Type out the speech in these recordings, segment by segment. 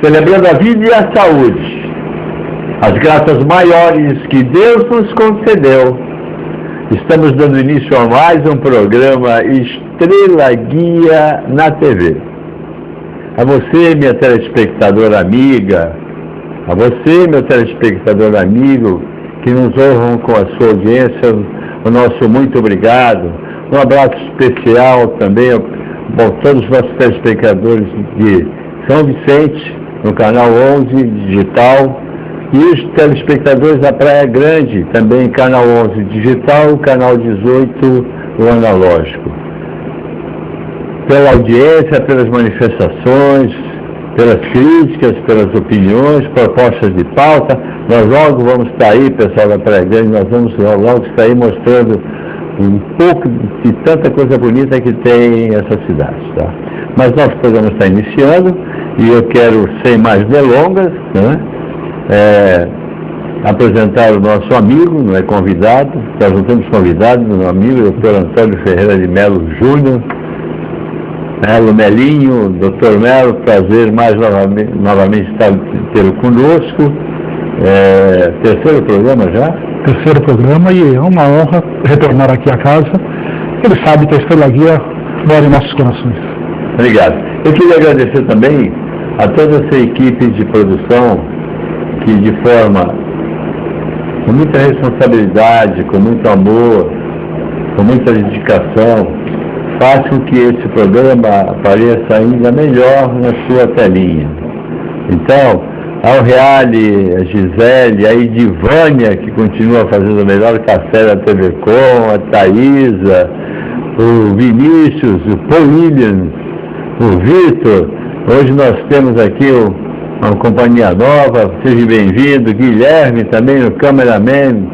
celebrando a vida e a saúde, as graças maiores que Deus nos concedeu. Estamos dando início a mais um programa Estrela Guia na TV. A você, minha telespectadora amiga, a você, meu telespectador amigo, que nos honram com a sua audiência, o nosso muito obrigado. Um abraço especial também a todos os nossos telespectadores de São Vicente, no canal 11 digital, e os telespectadores da Praia Grande, também canal 11 digital, canal 18 o analógico. Pela audiência, pelas manifestações, pelas críticas, pelas opiniões, propostas de pauta, nós logo vamos estar aí, pessoal da Praia Grande, nós vamos logo estar aí mostrando um pouco de tanta coisa bonita que tem essa cidade, tá? Mas nosso programa está iniciando e eu quero, sem mais delongas, né, apresentar o nosso amigo, não é convidado, nós não temos convidado, meu amigo, o Dr. Antônio Ferreira de Melo Júnior, Melo Melinho, Dr. Melo, prazer mais novamente estar tê-lo conosco. Terceiro programa já? Terceiro programa, e é uma honra retornar aqui à casa. Ele sabe que a Estrela Guia mora em nossos corações. Obrigado. Eu queria agradecer também a toda essa equipe de produção que, de forma com muita responsabilidade, com muito amor, com muita dedicação, faz com que esse programa apareça ainda melhor na sua telinha. Então, ao Reale, a Gisele, a Edivânia, que continua fazendo o melhor café da TV Com, a Thaísa, o Vinícius, o Paul Williams, o Vitor. Hoje nós temos aqui uma companhia nova, seja bem-vindo. Guilherme também, o cameraman.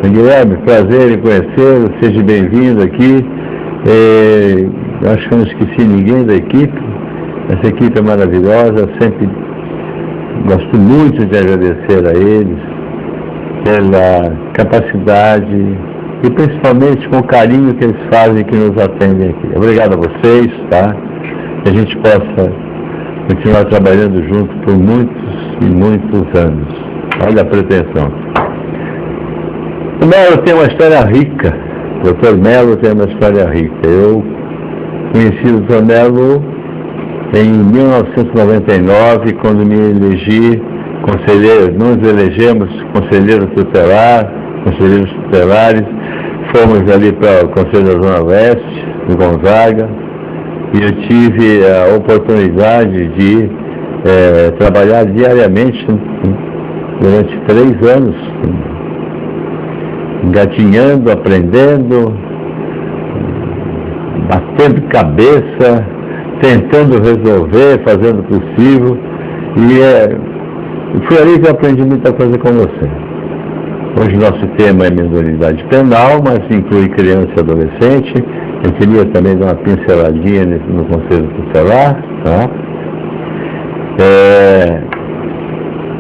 Guilherme, prazer em conhecê-lo, seja bem-vindo aqui. Acho que eu não esqueci ninguém da equipe. Essa equipe é maravilhosa, sempre gosto muito de agradecer a eles pela capacidade e principalmente com o carinho que eles fazem, que nos atendem aqui. Obrigado a vocês, tá? Que a gente possa continuar trabalhando junto por muitos e muitos anos. Olha a pretensão. O Melo tem uma história rica. O Dr. Melo tem uma história rica. Eu conheci o Dr. Melo em 1999, quando me elegi conselheiro. Nos elegemos conselheiros tutelares, fomos ali para o Conselho da Zona Leste, do Gonzaga, e eu tive a oportunidade de trabalhar diariamente durante 3 anos, engatinhando, aprendendo, batendo cabeça, tentando resolver, fazendo o possível, e foi ali que eu aprendi muita coisa com você. Hoje nosso tema é minoridade penal, mas inclui criança e adolescente. Eu queria também dar uma pinceladinha no Conselho Tutelar, tá?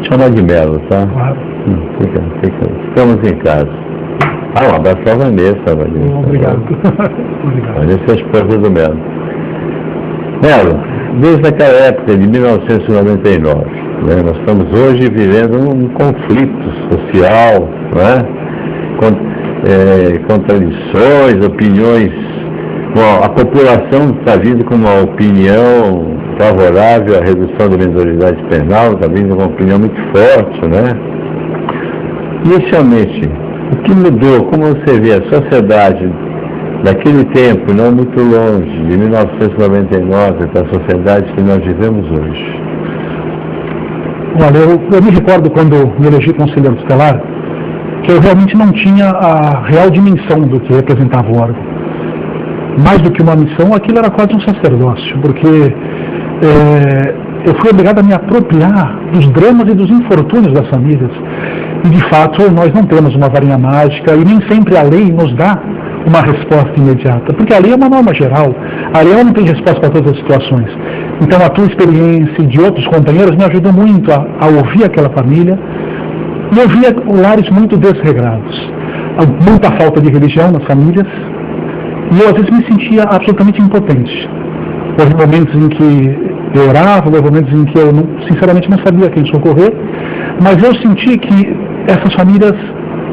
Chamar de Melo, tá? Claro. Ficamos em casa. Um abraço à Vanessa. Obrigado. Obrigado. Vanessa é a esposa do Melo. Melo, desde aquela época de 1999, né, nós estamos hoje vivendo um conflito social, né, contradições, opiniões. Bom, a população está vindo com uma opinião favorável à redução da minoridade penal, está vindo com uma opinião muito forte, né? Inicialmente, o que mudou, como você vê a sociedade daquele tempo, não muito longe, de 1999, para a sociedade que nós vivemos hoje? Olha, eu me recordo quando me elegi conselheiro tutelar, que eu realmente não tinha a real dimensão do que representava o órgão. Mais do que uma missão, aquilo era quase um sacerdócio, porque eu fui obrigado a me apropriar dos dramas e dos infortúnios das famílias. E, de fato, nós não temos uma varinha mágica e nem sempre a lei nos dá uma resposta imediata, porque a lei é uma norma geral, a lei não tem resposta para todas as situações. Então, a tua experiência e de outros companheiros me ajudou muito a ouvir aquela família e eu via lares muito desregrados, muita falta de religião nas famílias, e eu às vezes me sentia absolutamente impotente. Houve momentos em que eu orava, houve momentos em que eu, sinceramente, não sabia quem socorrer, mas eu senti que essas famílias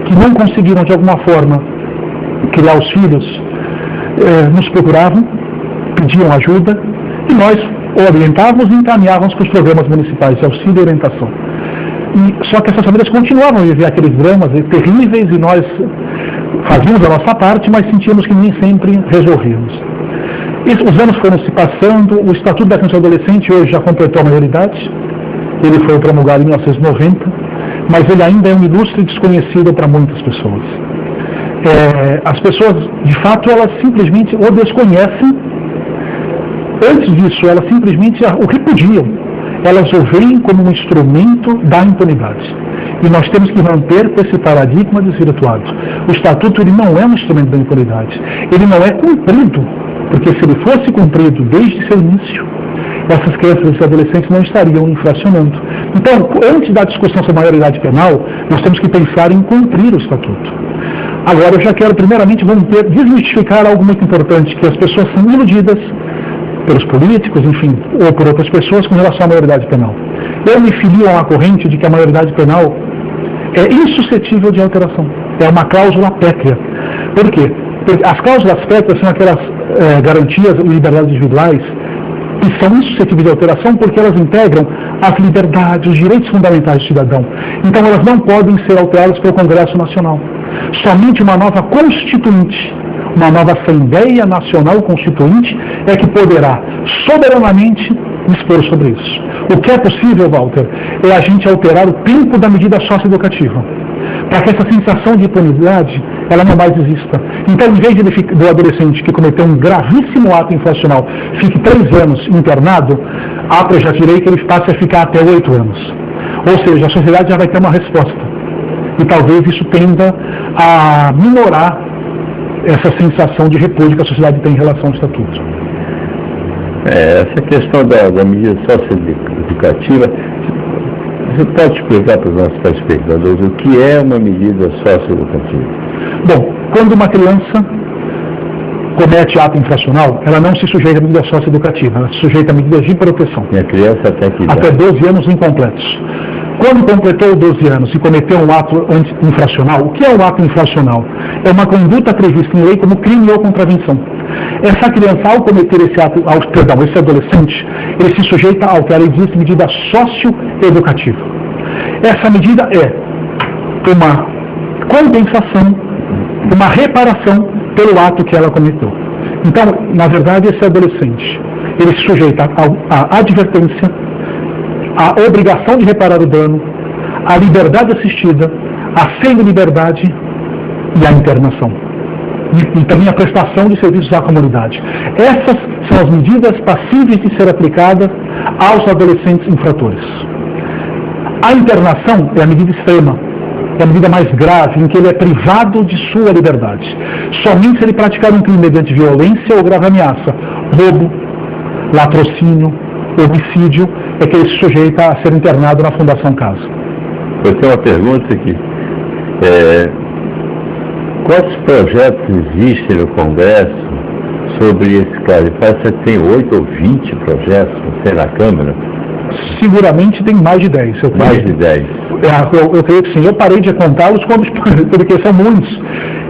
que não conseguiram, de alguma forma, criar os filhos, nos procuravam, pediam ajuda, e nós orientávamos e encaminhávamos para os programas municipais de auxílio e orientação. Só que essas famílias continuavam a viver aqueles dramas terríveis e nós fazíamos a nossa parte, mas sentíamos que nem sempre resolvíamos. Os anos foram se passando, o Estatuto da Criança e do Adolescente hoje já completou a maioridade, ele foi promulgado em 1990, mas ele ainda é um ilustre desconhecido para muitas pessoas. As pessoas, de fato, elas simplesmente o desconhecem. Antes disso, elas simplesmente o repudiam. Elas o veem como um instrumento da impunidade. E nós temos que romper com esse paradigma desvirtuado. O Estatuto ele não é um instrumento da impunidade. Ele não é cumprido, porque se ele fosse cumprido desde seu início, essas crianças e esses adolescentes não estariam infracionando. Então, antes da discussão sobre a maioridade penal, nós temos que pensar em cumprir o Estatuto. Agora, eu já quero primeiramente desmistificar algo muito importante, que as pessoas são iludidas pelos políticos, enfim, ou por outras pessoas com relação à maioridade penal. Eu me filio a uma corrente de que a maioridade penal é insuscetível de alteração. É uma cláusula pétrea. Por quê? Porque as cláusulas pétreas são aquelas garantias e liberdades individuais que são insuscetíveis de alteração porque elas integram as liberdades, os direitos fundamentais do cidadão. Então elas não podem ser alteradas pelo Congresso Nacional. Somente uma nova Constituinte, uma nova Assembleia Nacional Constituinte é que poderá soberanamente dispor sobre isso. O que é possível, Walter, é a gente alterar o tempo da medida socioeducativa, para que essa sensação de impunidade ela não mais exista. Então, em vez do adolescente que cometeu um gravíssimo ato infracional fique 3 anos internado, há projeto de lei que ele passe a ficar até 8 anos. Ou seja, a sociedade já vai ter uma resposta. E talvez isso tenda a minorar essa sensação de repúdio que a sociedade tem em relação ao Estatuto. Essa questão da medida socioeducativa, você pode explicar para os nossos telespectadores o que é uma medida socioeducativa? Bom, quando uma criança comete ato infracional, ela não se sujeita a medida socioeducativa, ela se sujeita a medidas de proteção. E a criança até que idade? Até 12 anos incompletos. Quando completou 12 anos e cometeu um ato infracional, o que é um ato infracional? É uma conduta prevista em lei como crime ou contravenção. Essa criança, ao cometer esse ato, esse adolescente, ele se sujeita ao que a lei diz de medida socioeducativa. Essa medida é uma compensação, uma reparação pelo ato que ela cometeu. Então, na verdade, esse adolescente, ele se sujeita à advertência, à obrigação de reparar o dano, à liberdade assistida, à semi-liberdade e à internação. E também a prestação de serviços à comunidade. Essas são as medidas passíveis de ser aplicadas aos adolescentes infratores. A internação é a medida extrema, é a medida mais grave, em que ele é privado de sua liberdade. Somente se ele praticar um crime mediante violência ou grave ameaça, roubo, latrocínio, homicídio, é que ele se sujeita a ser internado na Fundação Casa. Eu tenho uma pergunta aqui. Quais projetos existem no Congresso sobre esse caso? Parece que tem 8 ou 20 projetos, não sei, na Câmara. Seguramente tem mais de 10. Mais de 10. Eu creio que sim. Eu parei de contá-los porque são muitos.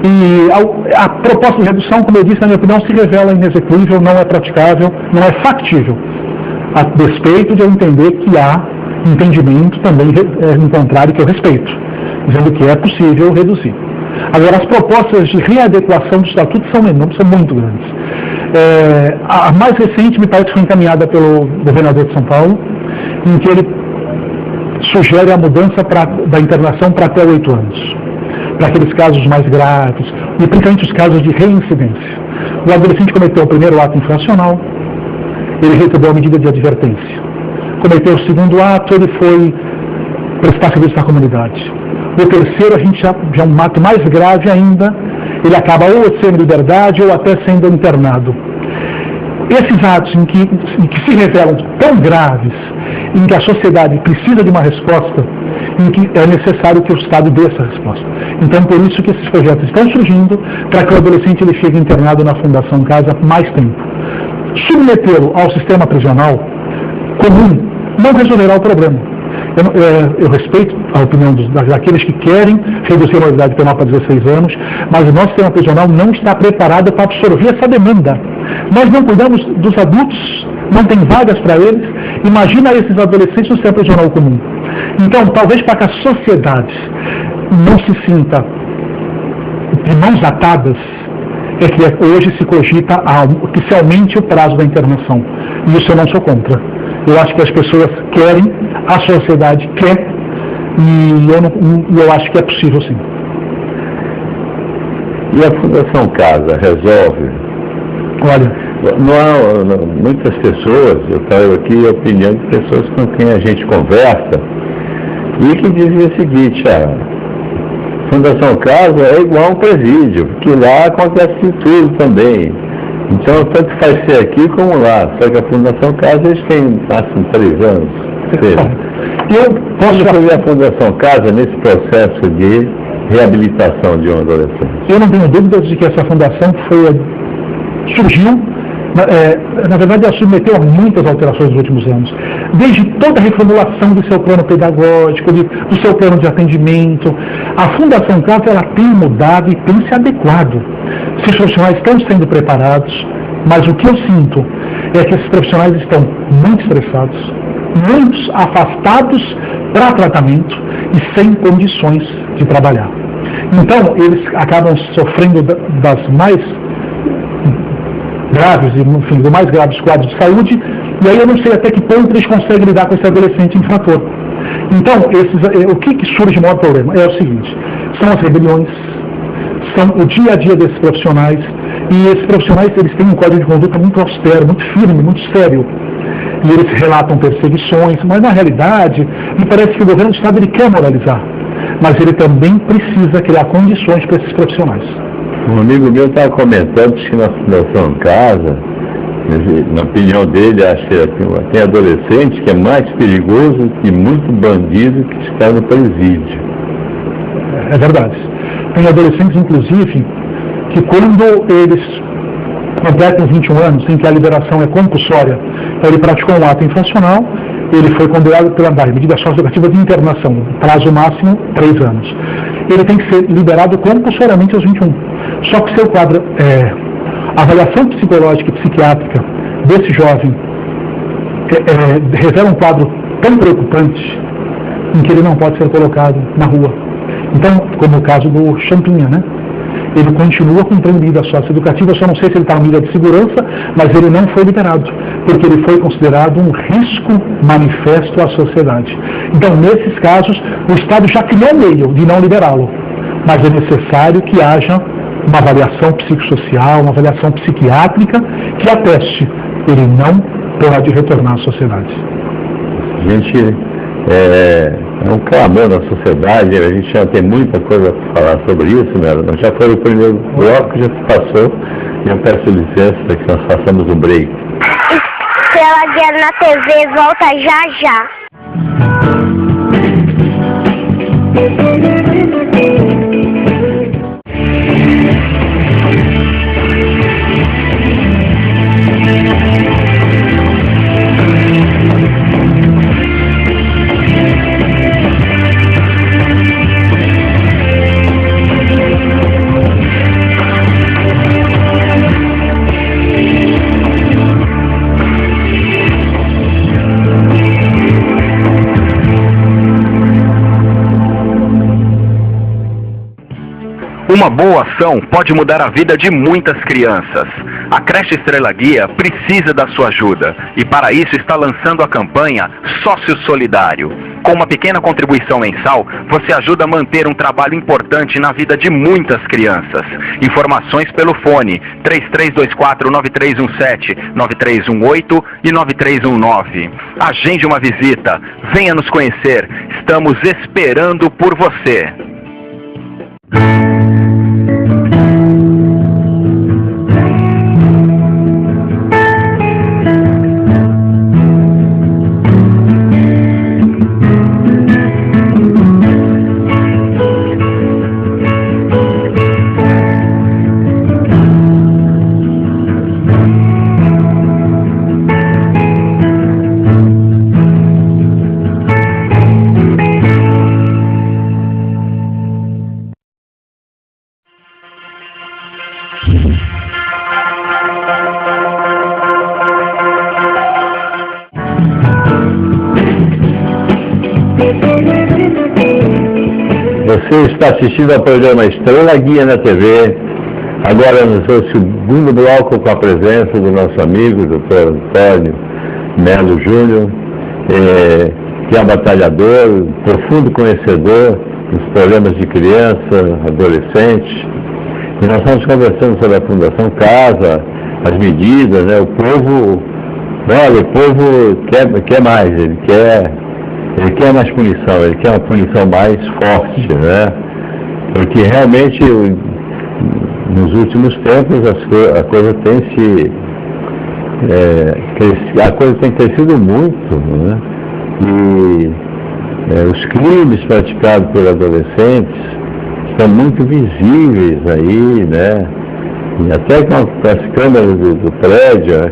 E a proposta de redução, como eu disse, na minha opinião, se revela inexecuível, não é praticável, não é factível. A despeito de eu entender que há entendimento também em contrário que eu respeito, dizendo que é possível reduzir. Agora, as propostas de readequação do Estatuto são enormes, são muito grandes. A mais recente, me parece que foi encaminhada pelo governador de São Paulo, em que ele sugere a mudança da internação para até 8 anos, para aqueles casos mais graves, e principalmente os casos de reincidência. O adolescente cometeu o primeiro ato infracional, ele recebeu a medida de advertência. Cometeu o segundo ato, ele foi prestar serviço à comunidade. O terceiro, a gente já é um ato mais grave ainda, ele acaba ou sendo em liberdade ou até sendo internado. Esses atos em que se revelam tão graves, em que a sociedade precisa de uma resposta, em que é necessário que o Estado dê essa resposta. Então, por isso que esses projetos estão surgindo, para que o adolescente ele fique internado na Fundação Casa mais tempo. Submetê-lo ao sistema prisional comum não resolverá o problema. Eu respeito a opinião daqueles que querem reduzir a maioridade penal para 16 anos, mas o nosso sistema prisional não está preparado para absorver essa demanda. Nós não cuidamos dos adultos, não tem vagas para eles. Imagina esses adolescentes no sistema prisional comum. Então, talvez para que a sociedade não se sinta de mãos atadas, é que hoje se cogita que se aumente o prazo da internação. E isso eu não sou contra. Eu acho que as pessoas querem, a sociedade quer, e eu acho que é possível sim. E a Fundação Casa resolve? Olha, muitas pessoas, eu trago aqui a opinião de pessoas com quem a gente conversa, e que dizem o seguinte: a Fundação Casa é igual a um presídio, porque lá acontece tudo também. Então, tanto faz ser aqui como lá. Só que a Fundação Casa, eles têm, passam 3 anos. Eu posso fazer a Fundação Casa nesse processo de reabilitação de um adolescente? Eu não tenho dúvidas de que essa fundação surgiu, na verdade ela submeteu a muitas alterações nos últimos anos. Desde toda a reformulação do seu plano pedagógico, do seu plano de atendimento. A Fundação Casa, ela tem mudado e tem se adequado. Esses profissionais estão sendo preparados, mas o que eu sinto é que esses profissionais estão muito estressados, muitos afastados para tratamento e sem condições de trabalhar. Então, eles acabam sofrendo das mais graves, enfim, dos mais graves quadros de saúde, e aí eu não sei até que ponto eles conseguem lidar com esse adolescente infrator. Então, o que surge o maior problema? É o seguinte: são as rebeliões, são o dia a dia desses profissionais, e esses profissionais, eles têm um código de conduta muito austero, muito firme, muito sério, e eles relatam perseguições, mas na realidade me parece que o governo do Estado ele quer moralizar, mas ele também precisa criar condições para esses profissionais. Um amigo meu estava comentando que na Fundação Casa, na opinião dele, acho que tem adolescente que é mais perigoso que muito bandido que está no presídio. É verdade. Tem adolescentes, inclusive, que quando eles completam 21 anos, em que a liberação é compulsória, ele praticou um ato infracional, ele foi condenado pela medida socioeducativa de internação, prazo máximo 3 anos. Ele tem que ser liberado compulsoriamente aos 21. Só que seu quadro, a avaliação psicológica e psiquiátrica desse jovem revela um quadro tão preocupante em que ele não pode ser colocado na rua. Então, como o caso do Champinha, né? Ele continua cumprindo medida socioeducativa, eu só não sei se ele está na medida de segurança, mas ele não foi liberado, porque ele foi considerado um risco manifesto à sociedade. Então, nesses casos, o Estado já criou meio de não liberá-lo, mas é necessário que haja uma avaliação psicossocial, uma avaliação psiquiátrica que ateste, ele não pode retornar à sociedade. Gente, é um clamor na sociedade, a gente já tem muita coisa para falar sobre isso, né? Já foi o primeiro bloco, já se passou, e eu peço licença para que nós façamos um break. Estrela Guia na TV volta já já. Uma boa ação pode mudar a vida de muitas crianças. A creche Estrela Guia precisa da sua ajuda e para isso está lançando a campanha Sócio Solidário. Com uma pequena contribuição mensal, você ajuda a manter um trabalho importante na vida de muitas crianças. Informações pelo fone 3324-9317, 9318 e 9319. Agende uma visita, venha nos conhecer, estamos esperando por você. Você está assistindo ao programa Estrela Guia na TV. Agora no seu segundo bloco com a presença do nosso amigo, Dr. Antônio Melo Júnior, que é um batalhador, profundo conhecedor dos problemas de criança, adolescente. E nós estamos conversando sobre a Fundação Casa, as medidas, né? O povo quer mais, ele quer mais punição, ele quer uma punição mais forte, né? Porque realmente nos últimos tempos a coisa tem crescido muito, né? E os crimes praticados por adolescentes estão muito visíveis aí, né? E até com as câmeras do prédio, né?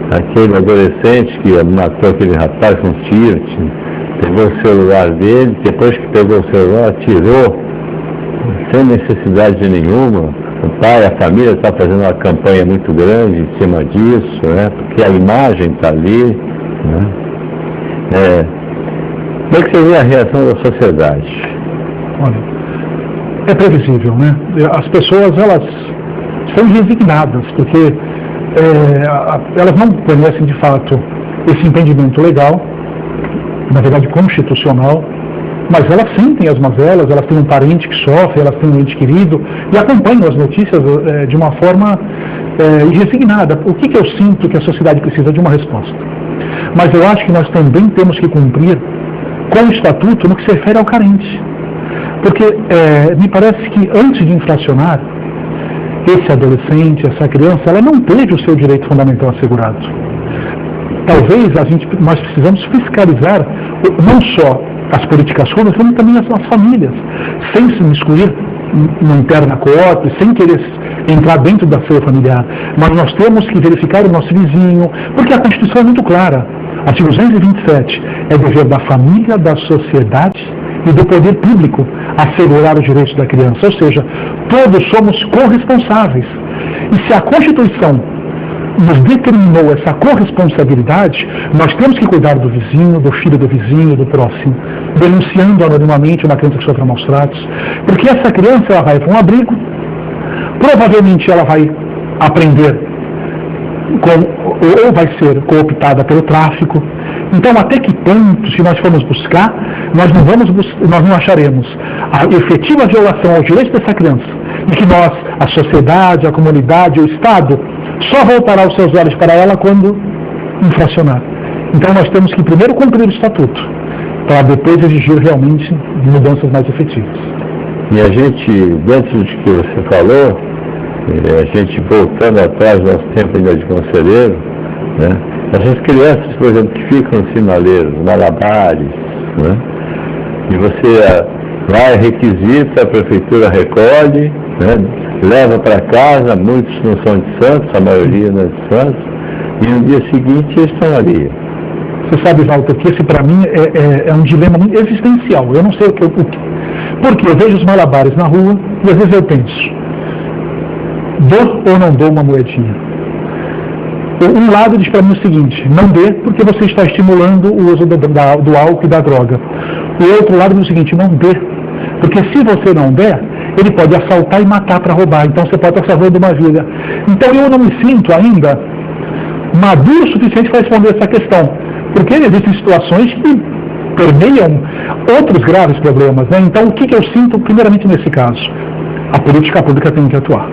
Aquele adolescente que matou aquele rapaz com tiro, pegou o celular dele, depois que pegou o celular, atirou, sem necessidade nenhuma. O pai, a família está fazendo uma campanha muito grande em cima disso, né? Porque a imagem está ali, né? Como é que você vê a reação da sociedade? Olha, é previsível, né? As pessoas, elas estão resignadas, porque elas não conhecem de fato esse entendimento legal, na verdade constitucional, mas elas sentem as mazelas, elas têm um parente que sofre, elas têm um ente querido e acompanham as notícias de uma forma resignada. O que eu sinto que a sociedade precisa de uma resposta? Mas eu acho que nós também temos que cumprir com o estatuto no que se refere ao carente. Porque me parece que antes de infracionar, esse adolescente, essa criança, ela não teve o seu direito fundamental assegurado. Talvez nós precisamos fiscalizar não só as políticas públicas, como também as famílias, sem se excluir no interna coop, sem querer entrar dentro da sua familiar. Mas nós temos que verificar o nosso vizinho, porque a Constituição é muito clara. Artigo 227 é dever da família, da sociedade e do poder público assegurar os direitos da criança. Ou seja, todos somos corresponsáveis. E se a Constituição nos determinou essa corresponsabilidade, nós temos que cuidar do vizinho, do filho do vizinho, do próximo, denunciando anonimamente uma criança que sofre maus tratos, porque essa criança ela vai para um abrigo, provavelmente ela vai aprender ou vai ser cooptada pelo tráfico. Então, até que ponto, se nós formos buscar, nós não acharemos a efetiva violação aos direitos dessa criança, e que nós, a sociedade, a comunidade, o Estado, só voltará os seus olhos para ela quando infracionar. Então, nós temos que primeiro cumprir o Estatuto, para depois exigir realmente mudanças mais efetivas. E a gente, dentro do que você falou, a gente voltando atrás do nosso tempo ainda de conselheiro, né? Essas crianças, por exemplo, que ficam no sinaleiro, malabares, né? E você vai, requisita, a prefeitura recolhe, né? Leva para casa, muitos não são de Santos, a maioria não é de Santos, e no dia seguinte eles estão ali. Você sabe, Walter, que esse para mim é um dilema muito existencial. Eu não sei porque eu vejo os malabares na rua e às vezes eu penso, dou ou não dou uma moedinha? Um lado diz para mim o seguinte, não dê porque você está estimulando o uso do álcool e da droga. O outro lado diz o seguinte, não dê, porque se você não der, ele pode assaltar e matar para roubar, então você pode estar salvando uma vida. Então eu não me sinto ainda maduro o suficiente para responder essa questão, porque existem situações que permeiam outros graves problemas, né? Então o que eu sinto primeiramente nesse caso? A política pública tem que atuar.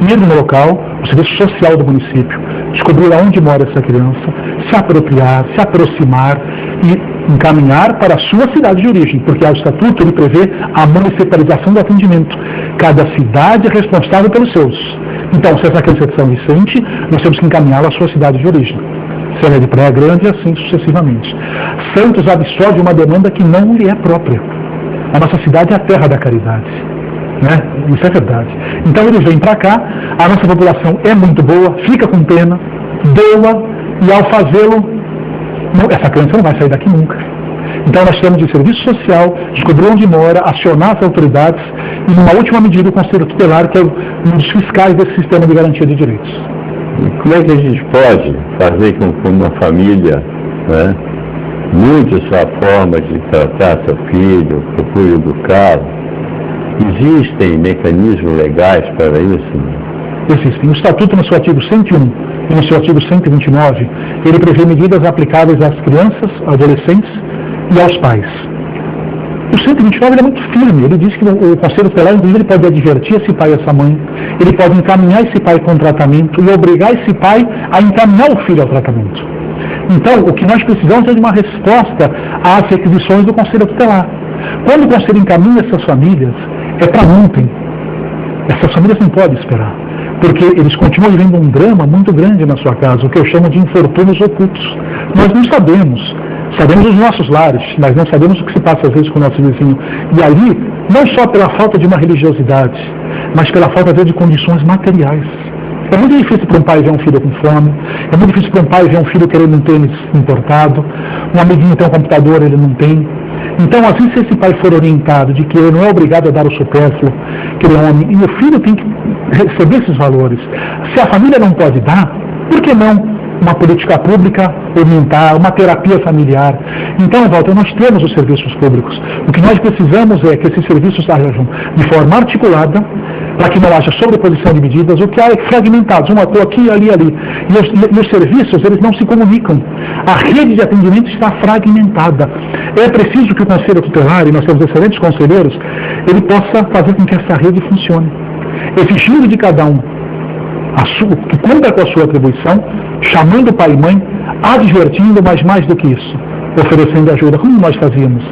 Ir no local, o serviço social do município, descobrir aonde mora essa criança, se apropriar, se aproximar e encaminhar para a sua cidade de origem, porque o Estatuto ele prevê a municipalização do atendimento. Cada cidade é responsável pelos seus. Então, se essa criança é de São Vicente, nós temos que encaminhá-la à sua cidade de origem. Se ela é de Praia Grande, e assim sucessivamente. Santos absorve uma demanda que não lhe é própria. A nossa cidade é a terra da caridade. Né? Isso é verdade. Então eles vêm para cá, a nossa população é muito boa, fica com pena, doa, e ao fazê-lo, essa criança não vai sair daqui nunca. Então nós temos de serviço social, descobrir onde mora, acionar as autoridades e, numa última medida, o Conselho Tutelar, que é um dos fiscais desse sistema de garantia de direitos. E como é que a gente pode fazer com uma família, né, mude a sua forma de tratar seu filho, procure educá-lo. Existem mecanismos legais para isso? Existem. O Estatuto, no seu artigo 101 e no seu artigo 129, ele prevê medidas aplicáveis às crianças, adolescentes e aos pais. O 129 é muito firme. Ele diz que o Conselho Tutelar, inclusive, ele pode advertir esse pai e essa mãe, ele pode encaminhar esse pai com tratamento e obrigar esse pai a encaminhar o filho ao tratamento. Então, o que nós precisamos é de uma resposta às requisições do Conselho Tutelar. Quando o Conselho encaminha essas famílias, é para ontem. Essas famílias não podem esperar, porque eles continuam vivendo um drama muito grande na sua casa, o que eu chamo de infortúnios ocultos. Nós não sabemos. Sabemos os nossos lares, mas não sabemos o que se passa às vezes com o nosso vizinho. E ali, não só pela falta de uma religiosidade, mas pela falta às vezes, de condições materiais. É muito difícil para um pai ver um filho com fome, é muito difícil para um pai ver um filho querendo um tênis importado, um amiguinho tem um computador, ele não tem. Então, às vezes, se esse pai for orientado de que ele não é obrigado a dar o supérfluo, que ele é homem, e o filho tem que receber esses valores. Se a família não pode dar, por que não uma política pública orientar, uma terapia familiar? Então, Walter, nós temos os serviços públicos. O que nós precisamos é que esses serviços sejam de forma articulada, para que não haja sobreposição de medidas, o que há é fragmentados, um ator aqui, ali, ali. E os serviços, eles não se comunicam. A rede de atendimento está fragmentada. É preciso que o Conselho Tutelar, e nós temos excelentes conselheiros, ele possa fazer com que essa rede funcione, exigindo de cada um que cumpra com a sua atribuição, chamando o pai e mãe, advertindo, mas mais do que isso, oferecendo ajuda, como nós fazíamos.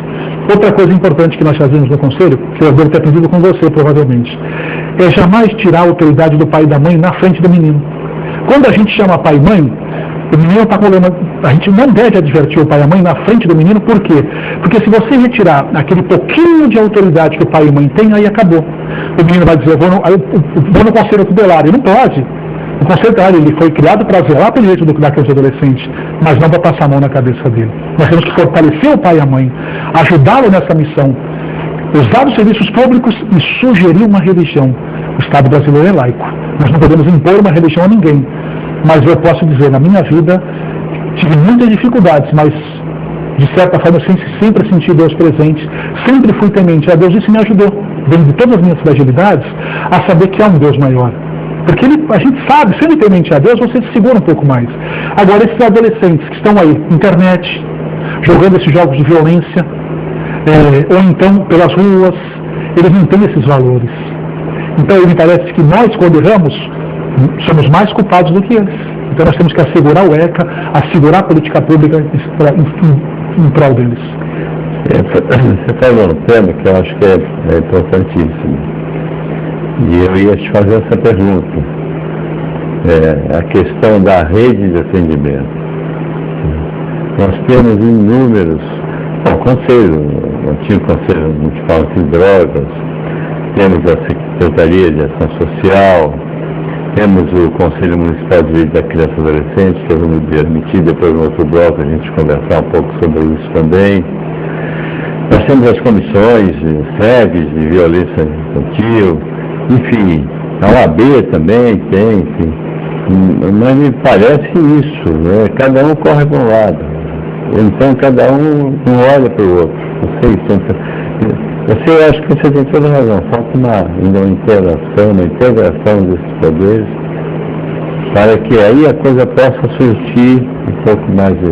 Outra coisa importante que nós fazíamos no Conselho, que eu devo ter aprendido com você provavelmente, é jamais tirar a autoridade do pai e da mãe na frente do menino. Quando a gente chama pai e mãe, o menino está com problema. A gente não deve advertir o pai e a mãe na frente do menino, por quê? Porque se você retirar aquele pouquinho de autoridade que o pai e a mãe têm, aí acabou. O menino vai dizer, eu vou no Conselho Tutelar. Ele não pode. O Conselho Tutelar, ele foi criado para zelar pelo direito daqueles adolescentes, mas não para passar a mão na cabeça dele. Nós temos que fortalecer o pai e a mãe, ajudá-lo nessa missão, usar os serviços públicos e sugerir uma religião. O Estado brasileiro é laico. Nós não podemos impor uma religião a ninguém. Mas eu posso dizer, na minha vida, tive muitas dificuldades, mas de certa forma eu sempre senti Deus presente, sempre fui temente a Deus. Isso me ajudou, dentro de todas as minhas fragilidades, a saber que há um Deus maior. Porque a gente sabe, sendo temente a Deus, você se segura um pouco mais. Agora, esses adolescentes que estão aí, internet, jogando esses jogos de violência, ou então pelas ruas, eles não têm esses valores. Então, me parece que nós, quando erramos, somos mais culpados do que eles. Então nós temos que assegurar o ECA, assegurar a política pública em prol deles. Você falou um tema que eu acho que é importantíssimo. E eu ia te fazer essa pergunta. A questão da rede de atendimento. Nós temos inúmeros conselhos, o antigo Conselho Municipal de Drogas, temos a Secretaria de Ação Social, temos o Conselho Municipal de Direito da Criança e Adolescente, que eu vou me permitir depois no outro bloco a gente conversar um pouco sobre isso também. Nós temos as comissões SEVs de violência infantil, enfim, a OAB também tem, enfim. Mas me parece isso, né? Cada um corre para um lado, então cada um não olha para o outro. Você acha que você tem toda razão, falta uma integração desses poderes para que aí a coisa possa surtir um pouco mais de...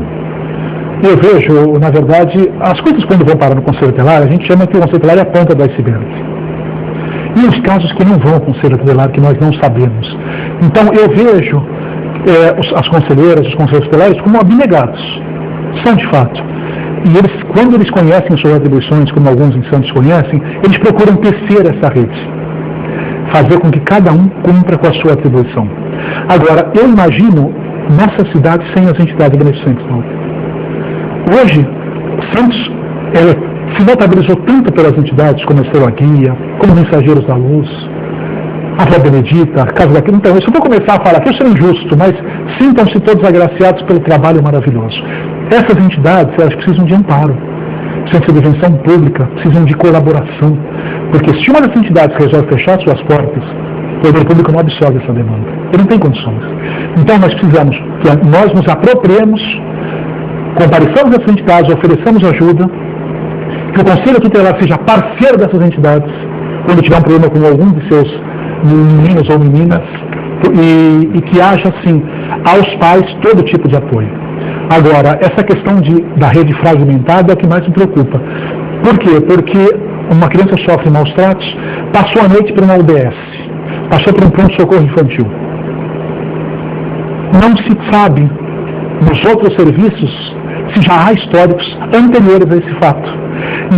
Eu vejo, na verdade, as coisas quando vão parar no Conselho Tutelar, a gente chama que o Conselho Tutelar é a ponta do iceberg. E os casos que não vão ao Conselho Tutelar, que nós não sabemos. Então eu vejo as conselheiras, os conselheiros tutelares como abnegados, são de fato. E eles, quando eles conhecem suas atribuições, como alguns em Santos conhecem, eles procuram tecer essa rede, fazer com que cada um cumpra com a sua atribuição. Agora, eu imagino nossa cidade sem as entidades beneficentes. Hoje, Santos se notabilizou tanto pelas entidades como a Estrela Guia, como Mensageiros da Luz, a Avó Benedita, a Casa da Criança. Então, eu só vou começar a falar que eu sou injusto, mas sintam-se todos agraciados pelo trabalho maravilhoso. Essas entidades, elas precisam de amparo, precisam de intervenção pública, precisam de colaboração, porque se uma das entidades resolve fechar suas portas, o poder público não absorve essa demanda, ele não tem condições. Então nós precisamos que nós nos apropriemos compareçamos a essas entidades, ofereçamos ajuda, que o Conselho Tutelar seja parceiro dessas entidades, quando tiver um problema com algum de seus meninos ou meninas, e que haja, assim, aos pais todo tipo de apoio. Agora, essa questão da rede fragmentada é o que mais me preocupa. Por quê? Porque uma criança sofre maus tratos, passou a noite para uma UBS, passou por um pronto-socorro infantil. Não se sabe, nos outros serviços, se já há históricos anteriores a esse fato.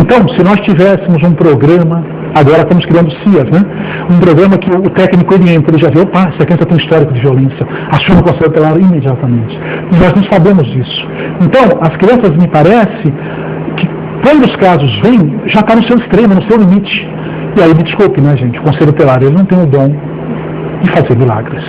Então, se nós tivéssemos um programa, agora estamos criando CIAs, né? Um programa que o técnico ele entra, ele já vê, opa, essa criança tem histórico de violência, aciona o Conselho Tutelar imediatamente. E nós não sabemos disso. Então, as crianças, me parece, que quando os casos vêm, já está no seu extremo, no seu limite. E aí, me desculpe, né, gente, o Conselho Tutelar, ele não tem o dom de fazer milagres.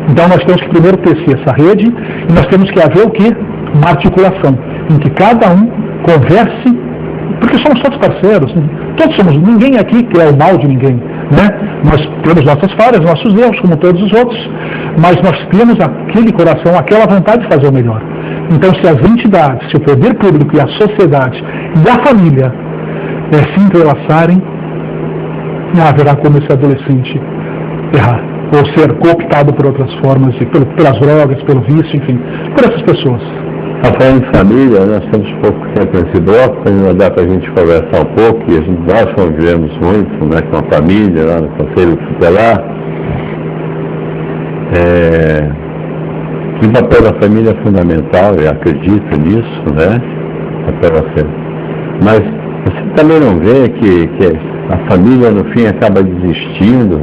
Então, nós temos que primeiro tecer essa rede, e nós temos que haver o quê? Uma articulação, em que cada um converse, porque somos todos parceiros, todos somos, ninguém aqui quer o mal de ninguém, né? Nós temos nossas falhas, nossos erros, como todos os outros, mas nós temos aquele coração, aquela vontade de fazer o melhor. Então, se as entidades, se o poder público e a sociedade e a família se entrelaçarem, não haverá como esse adolescente errar, ou ser cooptado por outras formas, pelas drogas, pelo vício, enfim, por essas pessoas. Falando em família, nós temos pouco tempo nesse bloco, ainda dá para a gente conversar um pouco, e nós convivemos muito, né, com a família, lá no Conselho Tutelar. O papel da família é fundamental, eu acredito nisso, né? Mas você também não vê que a família, no fim, acaba desistindo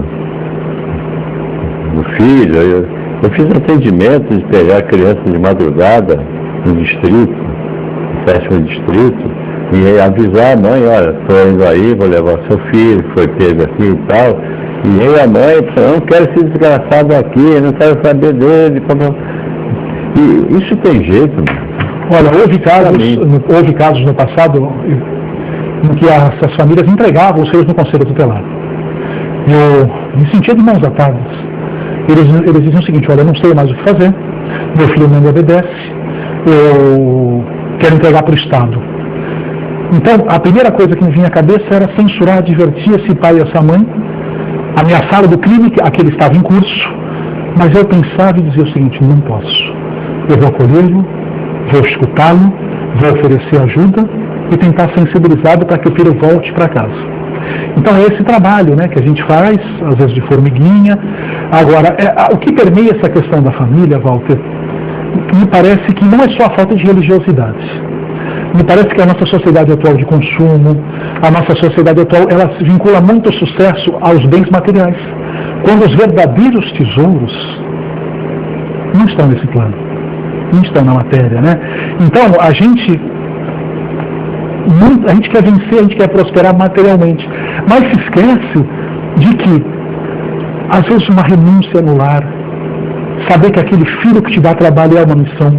do filho? Eu fiz atendimento de pegar criança de madrugada no distrito, no 7º distrito, e avisar a mãe, olha, estou indo aí, vou levar seu filho, foi pego aqui e tal. E eu e a mãe, eu não quero esse desgraçado aqui, não quero saber dele. E isso tem jeito, mano. Olha, houve casos no passado em que essas famílias entregavam os filhos no Conselho Tutelar. Eu me sentia de mãos atadas. Eles diziam o seguinte, olha, eu não sei mais o que fazer, meu filho não me obedece, eu quero entregar para o Estado. Então, a primeira coisa que me vinha à cabeça era censurar, advertir esse pai e essa mãe, ameaçá-lo do crime a que ele estava em curso, mas eu pensava e dizia o seguinte, não posso. Eu vou acolhê-lo, vou escutá-lo, vou oferecer ajuda e tentar sensibilizá-lo para que o filho volte para casa. Então é esse trabalho, né, que a gente faz, às vezes de formiguinha. Agora, o que permeia essa questão da família, Walter, me parece que não é só a falta de religiosidade. Me parece que a nossa sociedade atual de consumo, a nossa sociedade atual, ela se vincula muito o sucesso aos bens materiais, quando os verdadeiros tesouros não estão nesse plano, não estão na matéria, né? Então, a gente quer vencer, a gente quer prosperar materialmente, mas se esquece de que, às vezes, uma renúncia no lar, saber que aquele filho que te dá trabalho é uma missão,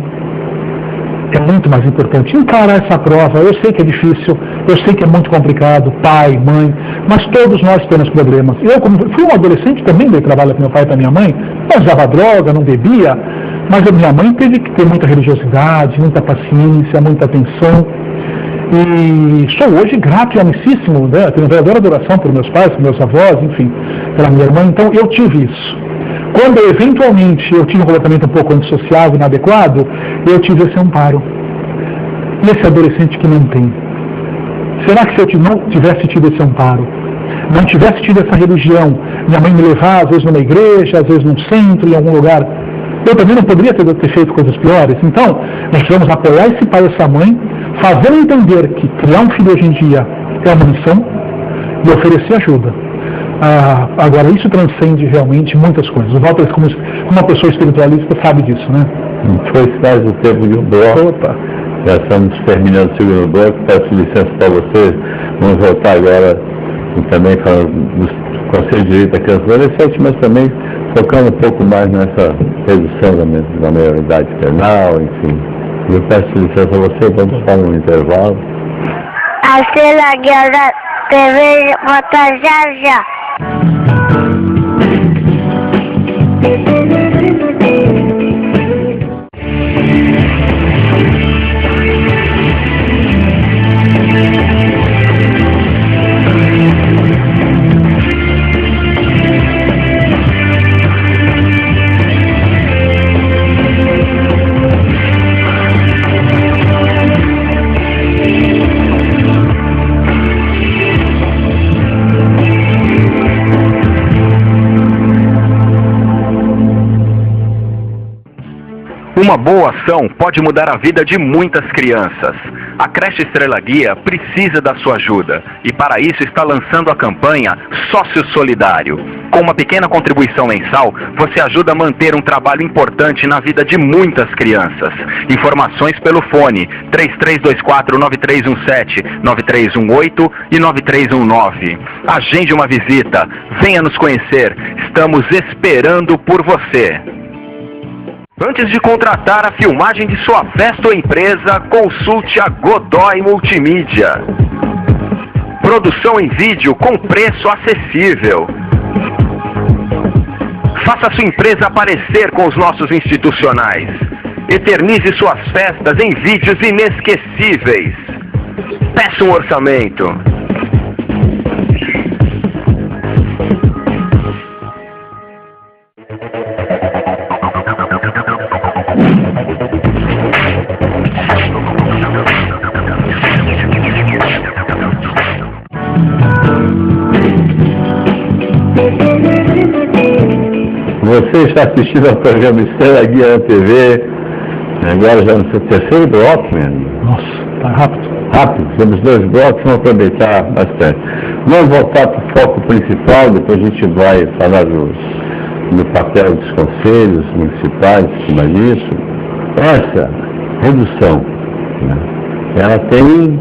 é muito mais importante. Encarar essa prova, eu sei que é difícil, eu sei que é muito complicado, pai, mãe, mas todos nós temos problemas. Eu, como fui um adolescente, também dei trabalho para meu pai e para minha mãe, não usava droga, não bebia, mas a minha mãe teve que ter muita religiosidade, muita paciência, muita atenção. E sou hoje grato e amicíssimo, né? Tenho verdadeira adoração por meus pais, por meus avós, enfim, pela minha irmã. Então eu tive isso. Quando eventualmente eu tive um comportamento um pouco antissocial, inadequado, eu tive esse amparo. E esse adolescente que não tem? Será que se eu não tivesse tido esse amparo, não tivesse tido essa religião, minha mãe me levar às vezes numa igreja, às vezes num centro, em algum lugar, eu também não poderia ter feito coisas piores? Então, nós precisamos apoiar esse pai e essa mãe, fazendo entender que criar um filho hoje em dia é uma missão e oferecer ajuda. Agora, isso transcende realmente muitas coisas. O Walter, como uma pessoa espiritualista, sabe disso, né? Foi quase o tempo de um bloco. Opa. Já estamos terminando o segundo bloco. Peço licença para vocês. Vamos voltar agora também falando do Conselho de Direito da Criança e Adolescente, mas também focando um pouco mais nessa redução da maioridade penal, enfim. Eu peço licença a você, vamos para um intervalo. A Cela Guerra TV volta já. Uma boa ação pode mudar a vida de muitas crianças. A creche Estrela Guia precisa da sua ajuda e para isso está lançando a campanha Sócio Solidário. Com uma pequena contribuição mensal, você ajuda a manter um trabalho importante na vida de muitas crianças. Informações pelo fone 3324-9317, 9318 e 9319. Agende uma visita, venha nos conhecer, estamos esperando por você. Antes de contratar a filmagem de sua festa ou empresa, consulte a Godoy Multimídia. Produção em vídeo com preço acessível. Faça sua empresa aparecer com os nossos institucionais. Eternize suas festas em vídeos inesquecíveis. Peça um orçamento. Você está assistindo ao programa Estrela Guia na TV, agora já no seu terceiro bloco, mesmo. Nossa, tá rápido. Rápido, temos 2 blocos, vamos aproveitar bastante. Vamos voltar para o foco principal, depois a gente vai falar do papel dos conselhos municipais, em cima disso. Essa redução, né, ela tem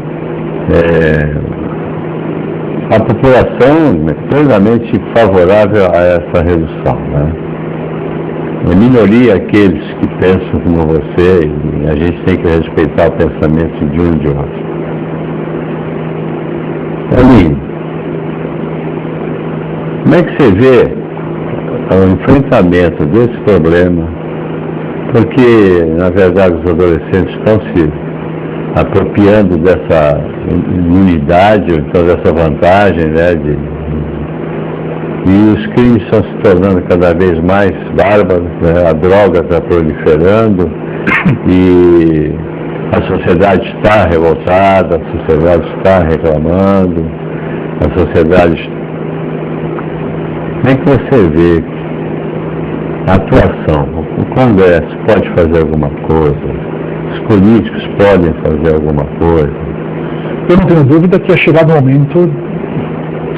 a população plenamente favorável a essa redução, né? A minoria aqueles que pensam como você, e a gente tem que respeitar o pensamento de um e de outro. Ali, como é que você vê o enfrentamento desse problema? Porque, na verdade, os adolescentes estão se apropriando dessa imunidade, então dessa vantagem, né, e os crimes estão se tornando cada vez mais bárbaros, né? A droga está proliferando e a sociedade está revoltada, a sociedade está reclamando, a sociedade... Como é que você vê a atuação? O Congresso pode fazer alguma coisa? Os políticos podem fazer alguma coisa? Eu não tenho dúvida que é chegado o momento de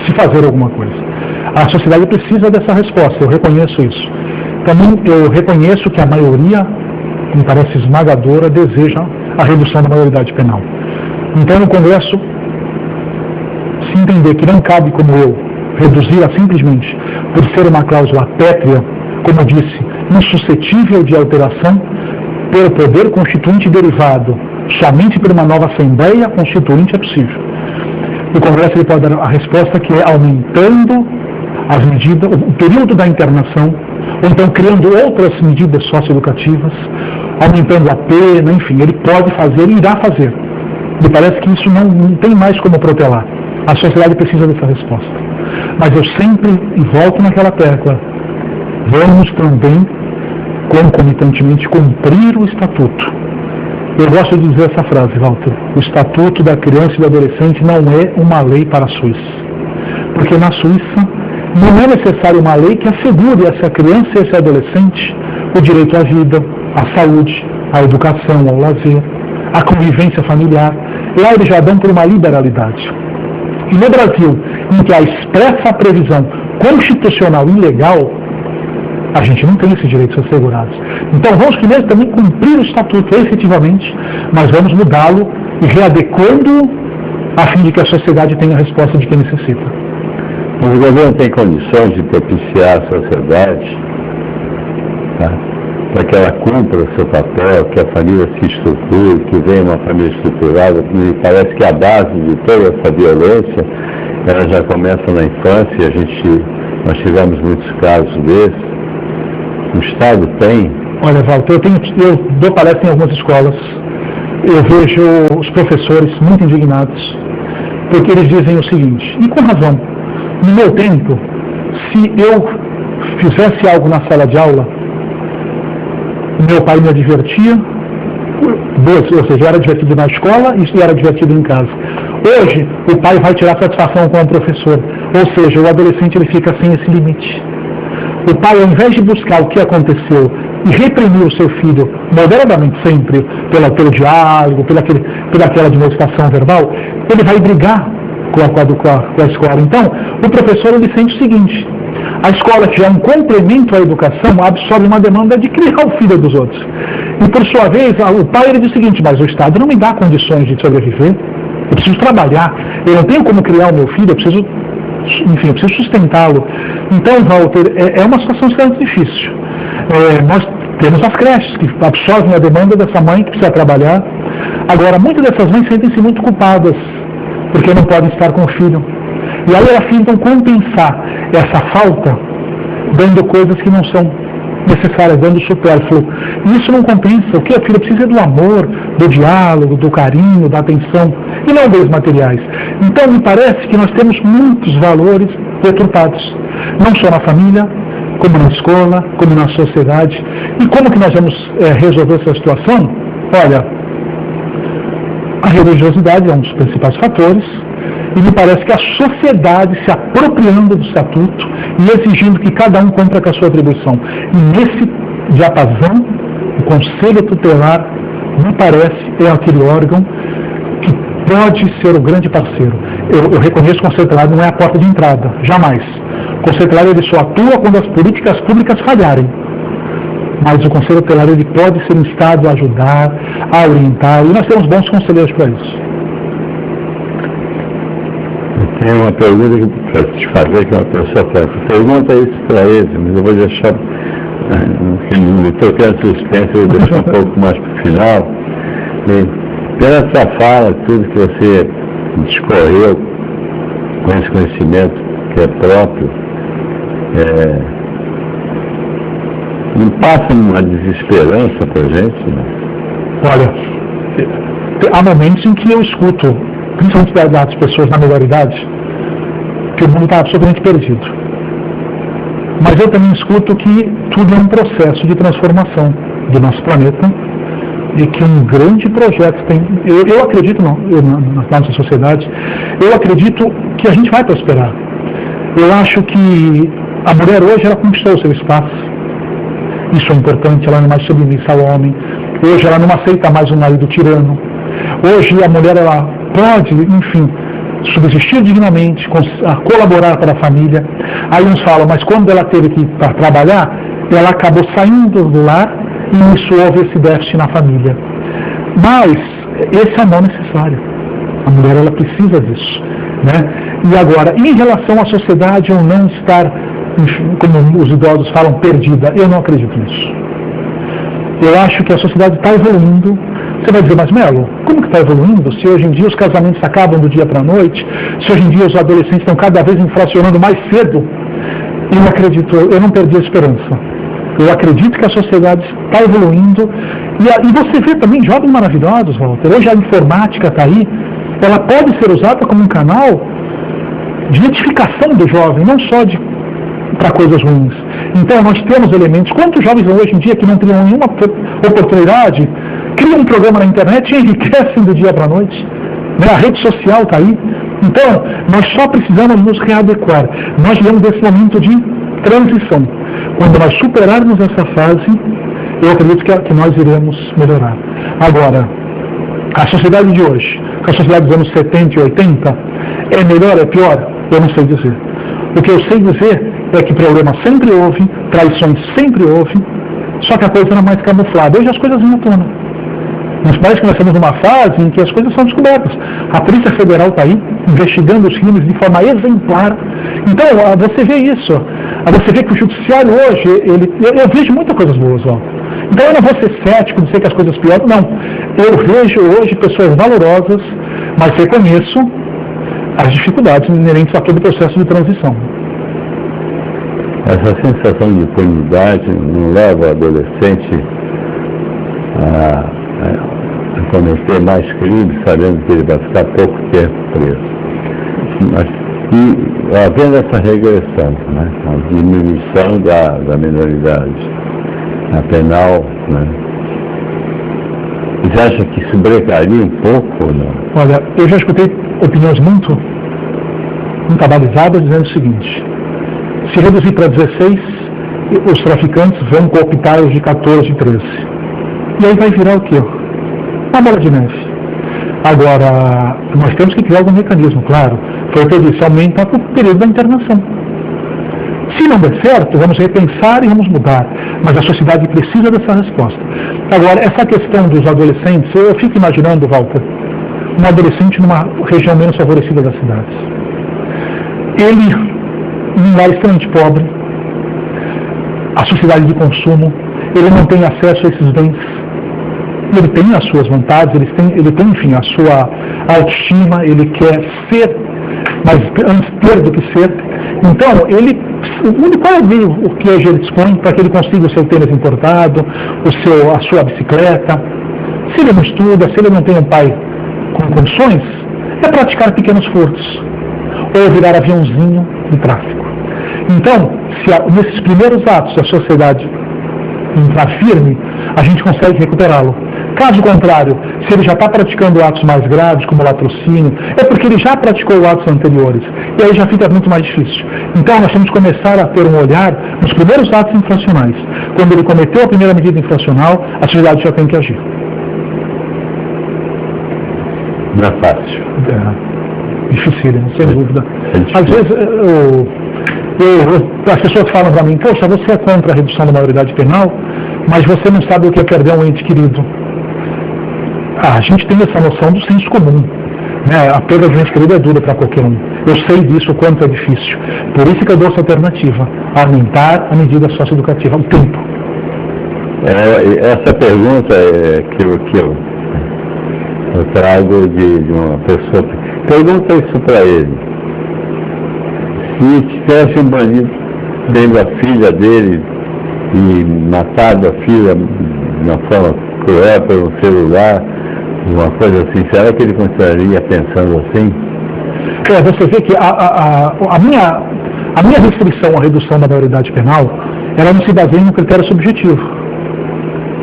se fazer alguma coisa. A sociedade precisa dessa resposta, eu reconheço isso. Também eu reconheço que a maioria, me parece esmagadora, deseja a redução da maioridade penal. Então, no Congresso, se entender que não cabe, como eu, reduzir-a simplesmente por ser uma cláusula pétrea, como eu disse, insuscetível de alteração, pelo poder constituinte derivado somente por uma nova Assembleia Constituinte é possível. O Congresso ele pode dar a resposta que é aumentando as medidas, o período da internação, ou então criando outras medidas socioeducativas, aumentando a pena, enfim, ele pode fazer e irá fazer. Me parece que isso não tem mais como protelar. A sociedade precisa dessa resposta. Mas eu sempre, e volto naquela tecla, vamos também, concomitantemente, cumprir o Estatuto. Eu gosto de dizer essa frase, Walter. O Estatuto da Criança e do Adolescente não é uma lei para a Suíça. Porque na Suíça não é necessário uma lei que assegure a essa criança e a esse adolescente o direito à vida, à saúde, à educação, ao lazer, à convivência familiar. Lá eles já dão por uma liberalidade. E no Brasil, em que há expressa previsão constitucional e legal, a gente não tem esses direitos assegurados. Então vamos primeiro também cumprir o Estatuto efetivamente, mas vamos mudá-lo e readequando a fim de que a sociedade tenha a resposta de que necessita. Mas o governo tem condições de propiciar a sociedade, tá, para que ela cumpra o seu papel, que a família se estruture, que venha uma família estruturada. Me parece que a base de toda essa violência, ela já começa na infância, nós tivemos muitos casos desses. O Estado tem? Olha, Walter, eu dou palestra em algumas escolas, eu vejo os professores muito indignados, porque eles dizem o seguinte, e com razão: no meu tempo, se eu fizesse algo na sala de aula, meu pai me advertia, ou seja, era divertido na escola e era divertido em casa. Hoje, o pai vai tirar satisfação com o professor, ou seja, o adolescente ele fica sem esse limite. O pai, ao invés de buscar o que aconteceu e reprimir o seu filho moderadamente sempre, pelo diálogo, pela aquela demonstração verbal, ele vai brigar com a escola. Então, o professor ele sente o seguinte: a escola, que é um complemento à educação, absorve uma demanda de criar o filho dos outros. E, por sua vez, o pai ele diz o seguinte: mas o Estado não me dá condições de sobreviver, eu preciso trabalhar, eu não tenho como criar o meu filho, eu preciso sustentá-lo. Então, Walter, é uma situação extremamente difícil. Nós temos as creches, que absorvem a demanda dessa mãe que precisa trabalhar. Agora, muitas dessas mães sentem-se muito culpadas, porque não podem estar com o filho. E aí elas tentam compensar essa falta, dando coisas que não são necessárias, dando supérfluo. E isso não compensa. O que a filha precisa é do amor, do diálogo, do carinho, da atenção, e não bens materiais. Então, me parece que nós temos muitos valores deturpados, não só na família, como na escola, como na sociedade. E como que nós vamos resolver essa situação? Olha, a religiosidade é um dos principais fatores, e me parece que a sociedade se apropriando do estatuto e exigindo que cada um cumpra com a sua atribuição. E nesse diapasão, o Conselho Tutelar, me parece, é aquele órgão que pode ser o grande parceiro. Eu reconheço que o Conselho Tutelar não é a porta de entrada, jamais. O Conselho Tutelar ele só atua quando as políticas públicas falharem. Mas o Conselho Tutelar ele pode ser instado a ajudar, a orientar, e nós temos bons conselheiros para isso. Tem uma pergunta para te fazer, que uma pessoa faz. Pergunta isso para ele, mas eu vou deixar, estou querendo suspense, eu vou deixar um pouco mais para o final. Pela essa fala, tudo que você discorreu, com esse conhecimento que é próprio, não passa uma desesperança para a gente? Né? Olha, há momentos em que eu escuto, principalmente das pessoas na melhor idade, que o mundo está absolutamente perdido. Mas eu também escuto que tudo é um processo de transformação do nosso planeta e que um grande projeto tem... Eu acredito na nossa sociedade, eu acredito que a gente vai prosperar. Eu acho que a mulher hoje, ela conquistou o seu espaço. Isso é importante, ela não é mais submissa ao homem. Hoje ela não aceita mais um marido tirano. Hoje a mulher, ela pode, enfim, subsistir dignamente, colaborar para a família. Aí uns falam, mas quando ela teve que ir para trabalhar, ela acabou saindo do lar e isso houve esse déficit na família. Mas esse é o mal necessário. A mulher, ela precisa disso, né? E agora, em relação à sociedade, ou não estar, como os idosos falam, perdida, eu não acredito nisso. Eu acho que a sociedade está evoluindo. Você vai dizer, mas Melo, como que está evoluindo? Se hoje em dia os casamentos acabam do dia para a noite, se hoje em dia os adolescentes estão cada vez infracionando mais cedo, eu acredito, eu não perdi a esperança. Eu acredito que a sociedade está evoluindo, e você vê também jovens maravilhosos, Walter. Hoje a informática está aí, ela pode ser usada como um canal de identificação do jovem, não só para coisas ruins. Então nós temos elementos. Quantos jovens hoje em dia que não teriam nenhuma oportunidade, criam um programa na internet e enriquecem do dia para a noite? Né? A rede social está aí. Então, nós só precisamos nos readequar. Nós vivemos esse momento de transição. Quando nós superarmos essa fase, eu acredito que nós iremos melhorar. Agora, a sociedade de hoje, a sociedade dos anos 70 e 80, é melhor, é pior? Eu não sei dizer. O que eu sei dizer é que problemas sempre houve, traições sempre houve, só que a coisa era mais camuflada. Hoje as coisas vêm à tona. Nos parece que nós estamos numa fase em que as coisas são descobertas. A Polícia Federal está aí, investigando os crimes de forma exemplar. Então, você vê isso. Você vê que o Judiciário hoje, eu vejo muitas coisas boas. Ó. Então, eu não vou ser cético, dizer que as coisas pioram. Não. Eu vejo hoje pessoas valorosas, mas reconheço as dificuldades inerentes a todo o processo de transição. Essa sensação de impunidade não leva o adolescente a cometer mais crimes, sabendo que ele vai ficar pouco tempo preso. E havendo essa regressão, né, a diminuição da minoridade na penal, né, você acha que isso brecaria um pouco ou não? Olha, eu já escutei opiniões muito abalizadas dizendo o seguinte: se reduzir para 16, os traficantes vão cooptar os de 14 e 13. E aí vai virar o quê? Uma bola de neve. Agora, nós temos que criar algum mecanismo, claro. Foi o que eu disse, aumenta o período da internação. Se não der certo, vamos repensar e vamos mudar. Mas a sociedade precisa dessa resposta. Agora, essa questão dos adolescentes, eu fico imaginando, Walter, um adolescente numa região menos favorecida das cidades. Ele, num lar extremamente pobre, a sociedade de consumo, ele não tem acesso a esses bens. Ele tem as suas vontades, ele tem, enfim, a sua autoestima, ele quer ser, mas antes ter do que ser. Então, qual é o meio que hoje ele dispõe para que ele consiga o seu tênis importado, a sua bicicleta? Se ele não estuda, se ele não tem um pai com condições, é praticar pequenos furtos, ou virar aviãozinho de tráfico. Então, se nesses primeiros atos a sociedade entrar firme, a gente consegue recuperá-lo. Caso contrário, se ele já está praticando atos mais graves, como latrocínio, é porque ele já praticou atos anteriores, e aí já fica muito mais difícil. Então nós temos que começar a ter um olhar nos primeiros atos infracionais. Quando ele cometeu a primeira medida infracional, a sociedade já tem que agir. Não é fácil. Dificílimo, sem dúvida. Às vezes, as pessoas falam para mim, poxa, você é contra a redução da maioridade penal, mas você não sabe o que é perder um ente querido. A gente tem essa noção do senso comum, né? A perda de um ente querido é dura para qualquer um. Eu sei disso, o quanto é difícil. Por isso que eu dou essa alternativa, aumentar a medida socioeducativa, o tempo. Essa pergunta que eu trago de uma pessoa. Pergunta isso para ele. Se tivesse um bandido tendo a filha dele e matado a filha de uma forma cruel pelo celular, uma coisa assim, será que ele continuaria pensando assim? Você vê que a minha restrição à redução da maioridade penal, ela não se baseia no critério subjetivo.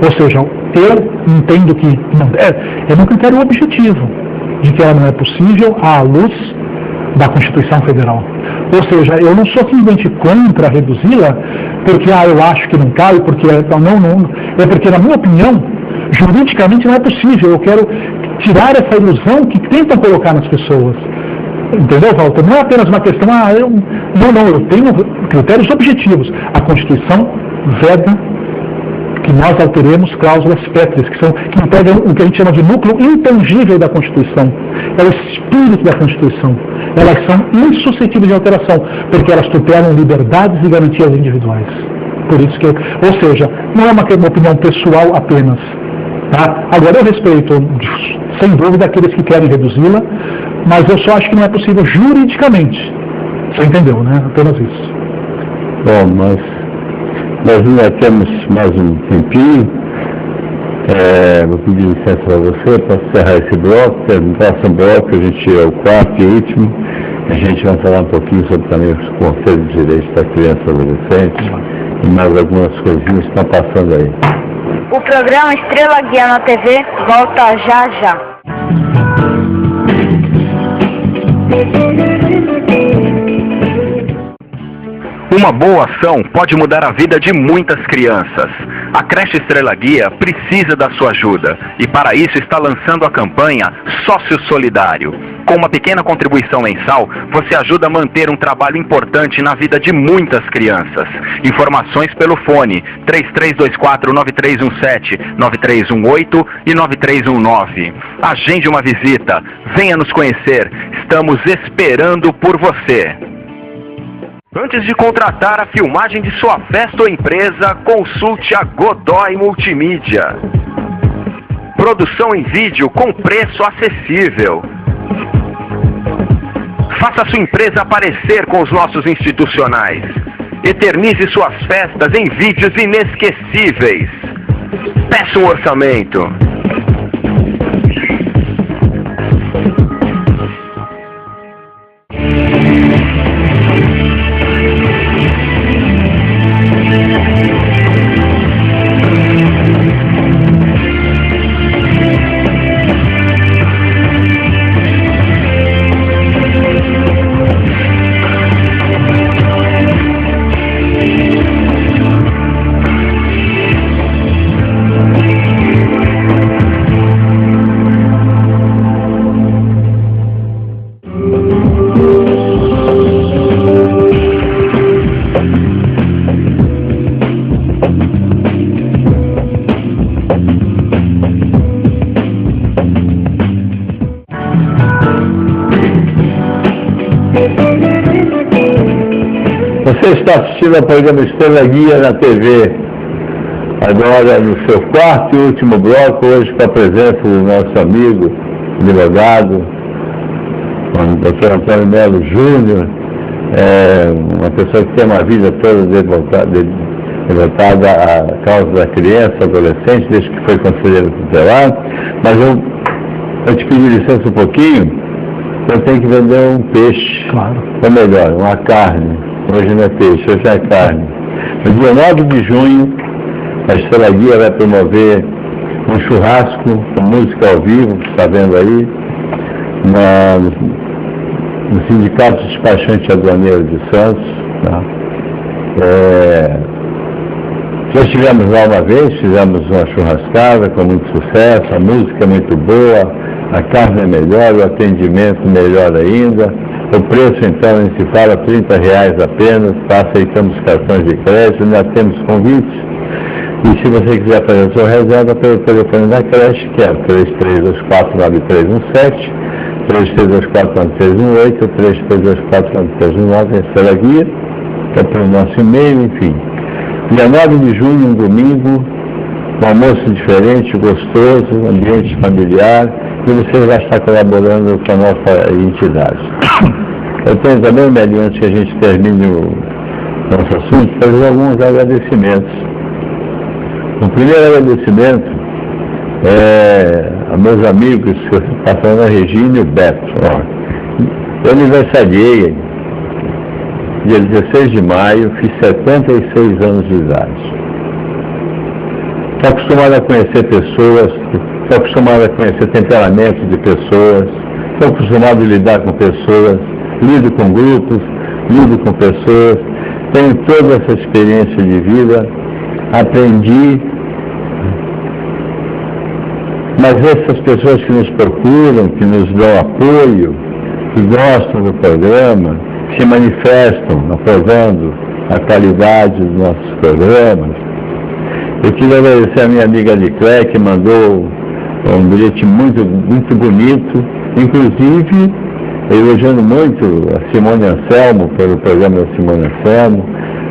Ou seja, eu entendo que não, é no critério objetivo, de que ela não é possível à luz da Constituição Federal. Ou seja, eu não sou simplesmente contra reduzi-la porque eu acho que não cabe, porque é porque, na minha opinião, juridicamente não é possível. Eu quero tirar essa ilusão que tentam colocar nas pessoas. Entendeu, Walter? Não é apenas uma questão, eu tenho critérios objetivos. A Constituição veda que nós alteremos cláusulas pétreas, que impedem o que a gente chama de núcleo intangível da Constituição. É o espírito da Constituição. Elas são insuscetíveis de alteração, porque elas tutelam liberdades e garantias individuais. Por isso que, ou seja, não é uma opinião pessoal apenas. Tá? Agora, eu respeito, sem dúvida, aqueles que querem reduzi-la, mas eu só acho que não é possível juridicamente. Você entendeu, né? Apenas isso. Bom, mas nós ainda temos mais um tempinho. Vou pedir licença para você para encerrar esse bloco. No próximo bloco, a gente é o quarto e último. A gente vai falar um pouquinho sobre também os conselhos de direitos da criança e adolescente e mais algumas coisinhas que estão passando aí. O programa Estrela Guia na TV volta já já. Uma boa ação pode mudar a vida de muitas crianças. A creche Estrela Guia precisa da sua ajuda e para isso está lançando a campanha Sócio Solidário. Com uma pequena contribuição mensal, você ajuda a manter um trabalho importante na vida de muitas crianças. Informações pelo fone 3324-9317, 9318 e 9319. Agende uma visita, venha nos conhecer, estamos esperando por você. Antes de contratar a filmagem de sua festa ou empresa, consulte a Godoy Multimídia. Produção em vídeo com preço acessível. Faça sua empresa aparecer com os nossos institucionais. Eternize suas festas em vídeos inesquecíveis. Peça um orçamento. Você está assistindo ao programa Estrela Guia na TV. Agora no seu quarto e último bloco, hoje com a presença do nosso amigo, advogado, o Dr. Antônio Melo Júnior, uma pessoa que tem uma vida toda devotada à causa da criança, adolescente, desde que foi conselheiro tutelar. Mas eu te pedi licença um pouquinho, eu tenho que vender um peixe, Claro. ou melhor, uma carne. Hoje não é peixe, hoje é carne. No dia 9 de junho, a Estrela Guia vai promover um churrasco com música ao vivo, que você está vendo aí, no Sindicato Despachante Aduaneiro de Santos. Tá? Já estivemos lá uma vez, fizemos uma churrascada com muito sucesso, a música é muito boa, a carne é melhor, o atendimento melhor ainda. O preço, então, nem se fala, R$30 apenas, aceitamos cartões de crédito, ainda temos convites. E se você quiser fazer a sua reserva pelo telefone da creche, que é 33249317, 33249318, 33249319, Estrela Guia, que é pelo nosso e-mail, enfim. Dia 9 de junho, um domingo, um almoço diferente, gostoso, ambiente familiar, e você vai estar colaborando com a nossa entidade. Eu tenho também, Melinho, antes que a gente termine o nosso assunto, fazer alguns agradecimentos. O primeiro agradecimento é a meus amigos, que eu estou passando, a Regina e o Beto. Eu aniversariei dia 16 de maio, fiz 76 anos de idade. Estou acostumado a conhecer pessoas, estou acostumado a conhecer temperamentos de pessoas, estou acostumado a lidar com pessoas, lido com grupos, lido com pessoas, tenho toda essa experiência de vida, aprendi, mas essas pessoas que nos procuram, que nos dão apoio, que gostam do programa, se manifestam aprovando a qualidade dos nossos programas. Eu queria agradecer a minha amiga Niclé, que mandou um bilhete muito bonito, inclusive elogiando muito a Simone Anselmo, pelo programa da Simone Anselmo.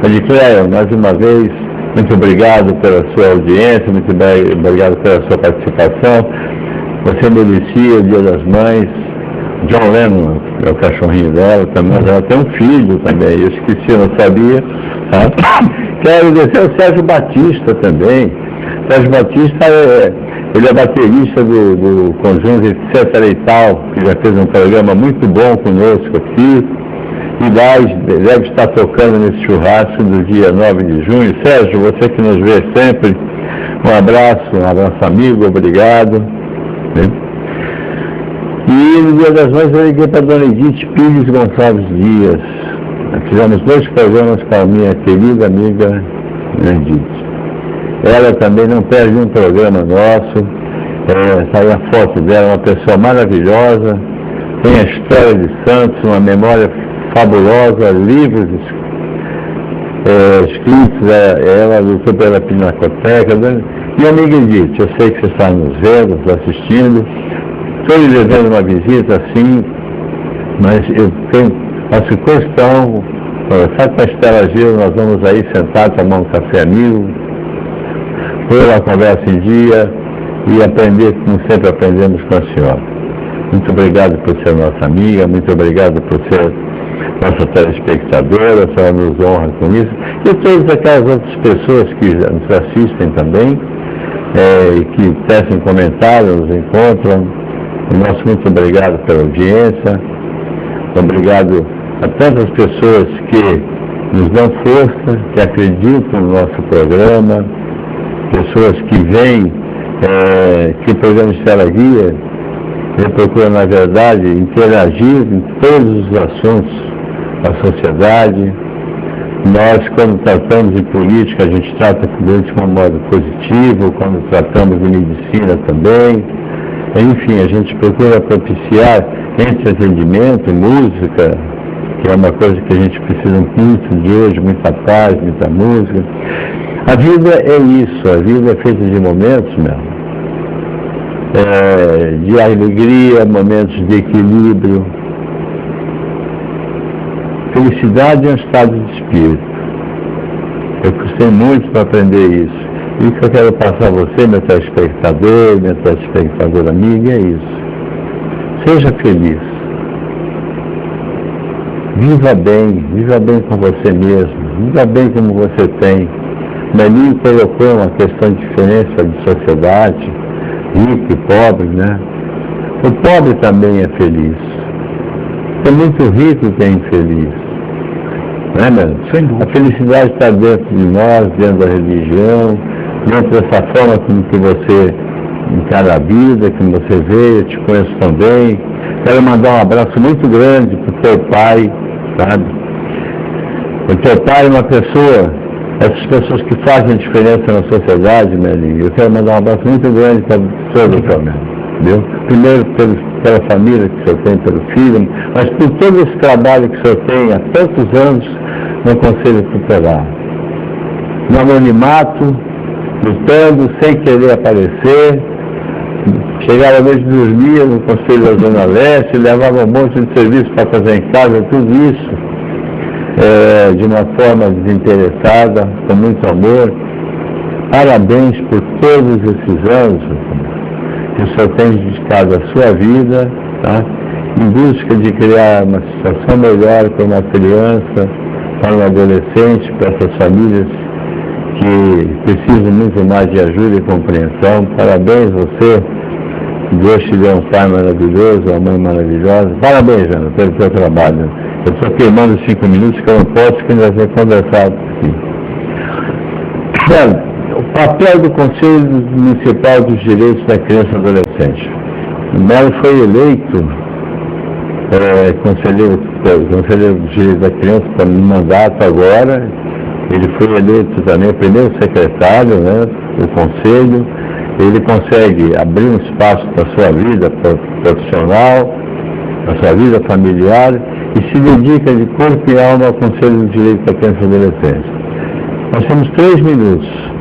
A Niclé, mais uma vez, muito obrigado pela sua audiência, muito obrigado pela sua participação. Você merecia o Dia das Mães. John Lennon é o cachorrinho dela também, mas ela tem um filho também, eu esqueci, eu não sabia. Tá? Quero agradecer ao Sérgio Batista também. Sérgio Batista ele é baterista do conjunto Etc. e Tal, que já fez um programa muito bom conosco aqui, e deve estar tocando nesse churrasco do dia 9 de junho. Sérgio, você que nos vê sempre, um abraço amigo, obrigado. E no Dia das Mães eu liguei para a dona Edith Pires Gonçalves Dias. Fizemos 2 programas com a minha querida amiga Edith. Ela também não perde um programa nosso. Está aí a foto dela, uma pessoa maravilhosa, tem a história de Santos, uma memória fabulosa, livros escritos, ela lutou pela Pinacoteca. Minha amiga Edith, eu sei que você está nos vendo, nos assistindo. Estou lhe devendo uma visita, sim, mas eu faço questão, sabe, para Estela Gil, nós vamos aí sentar, tomar um café amigo, pôr uma conversa em dia e aprender, como sempre aprendemos com a senhora. Muito obrigado por ser nossa amiga, muito obrigado por ser nossa telespectadora, a senhora nos honra com isso, e todas aquelas outras pessoas que nos assistem também, e que tecem comentários, nos encontram. Nosso muito obrigado pela audiência, obrigado a tantas pessoas que nos dão força, que acreditam no nosso programa, pessoas que vêm, que o programa Estrela Guia procura, na verdade, interagir em todos os assuntos da sociedade. Nós, quando tratamos de política, a gente trata de um modo positivo, quando tratamos de medicina também. Enfim, a gente procura propiciar entretenimento, música, que é uma coisa que a gente precisa muito de hoje, muita paz, muita música. A vida é isso, a vida é feita de momentos mesmo. De alegria, momentos de equilíbrio. felicidade é um estado de espírito. Eu custei muito para aprender isso. E o que eu quero passar a você, meu telespectador, minha telespectadora amiga, é isso. Seja feliz. Viva bem com você mesmo. Viva bem como você tem. Beninho colocou uma questão de diferença de sociedade, rico e pobre, né? O pobre também é feliz. É muito rico que é infeliz. Não é mesmo? Sem dúvida. A felicidade está dentro de nós, dentro da religião, dentro dessa forma como que você encara a vida, como você vê, eu te conheço também. Quero mandar um abraço muito grande para o teu pai, sabe? O teu pai é uma pessoa, essas pessoas que fazem a diferença na sociedade, Melinho, eu quero mandar um abraço muito grande para o seu doutor, entendeu? Primeiro pela família que o senhor tem, pelo filho, mas por todo esse trabalho que o senhor tem há tantos anos no Conselho Tutelar. No anonimato, lutando, sem querer aparecer, chegava à noite e dormia no Conselho da Zona Leste, levava um monte de serviço para fazer em casa, tudo isso de uma forma desinteressada, com muito amor. Parabéns por todos esses anos que o senhor tem dedicado a sua vida, tá? Em busca de criar uma situação melhor para uma criança, para um adolescente, para essas famílias que precisam muito mais de ajuda e compreensão. Parabéns você, Deus te deu um pai maravilhoso, uma mãe maravilhosa. Parabéns, Ana, pelo seu trabalho. Eu estou queimando 5 minutos que eu não posso, que ainda vai conversar aqui. Bom, o papel do Conselho Municipal dos Direitos da Criança e Adolescente. O Melo foi eleito conselheiro dos Direitos da Criança para um mandato agora. Ele foi eleito também o primeiro secretário, né, do Conselho. Ele consegue abrir um espaço para a sua vida profissional, para a sua vida familiar, e se dedica de corpo e alma ao Conselho dos Direitos da Criança e Adolescente. Nós temos 3 minutos.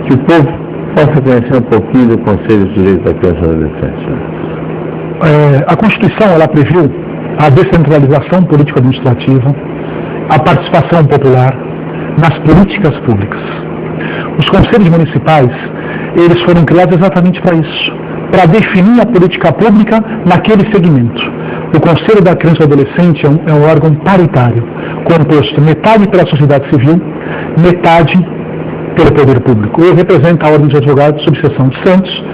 Que o povo possa conhecer um pouquinho do Conselho dos Direitos da Criança e Adolescente. A Constituição, ela previu a descentralização político-administrativa, a participação popular nas políticas públicas. Os conselhos municipais, eles foram criados exatamente para isso, para definir a política pública naquele segmento. O Conselho da Criança e Adolescente é um órgão paritário, composto metade pela sociedade civil, metade pelo poder público. Eu represento a Ordem dos Advogados, subseção de Santos,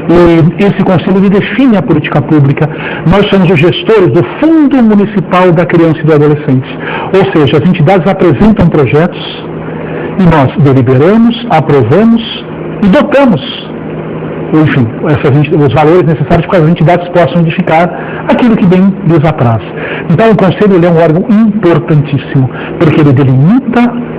e esse conselho define a política pública. Nós somos os gestores do Fundo Municipal da Criança e do Adolescente, ou seja, as entidades apresentam projetos e nós deliberamos, aprovamos e dotamos, enfim, os valores necessários para que as entidades possam edificar aquilo que bem lhes apraz. Então o Conselho é um órgão importantíssimo, porque ele delimita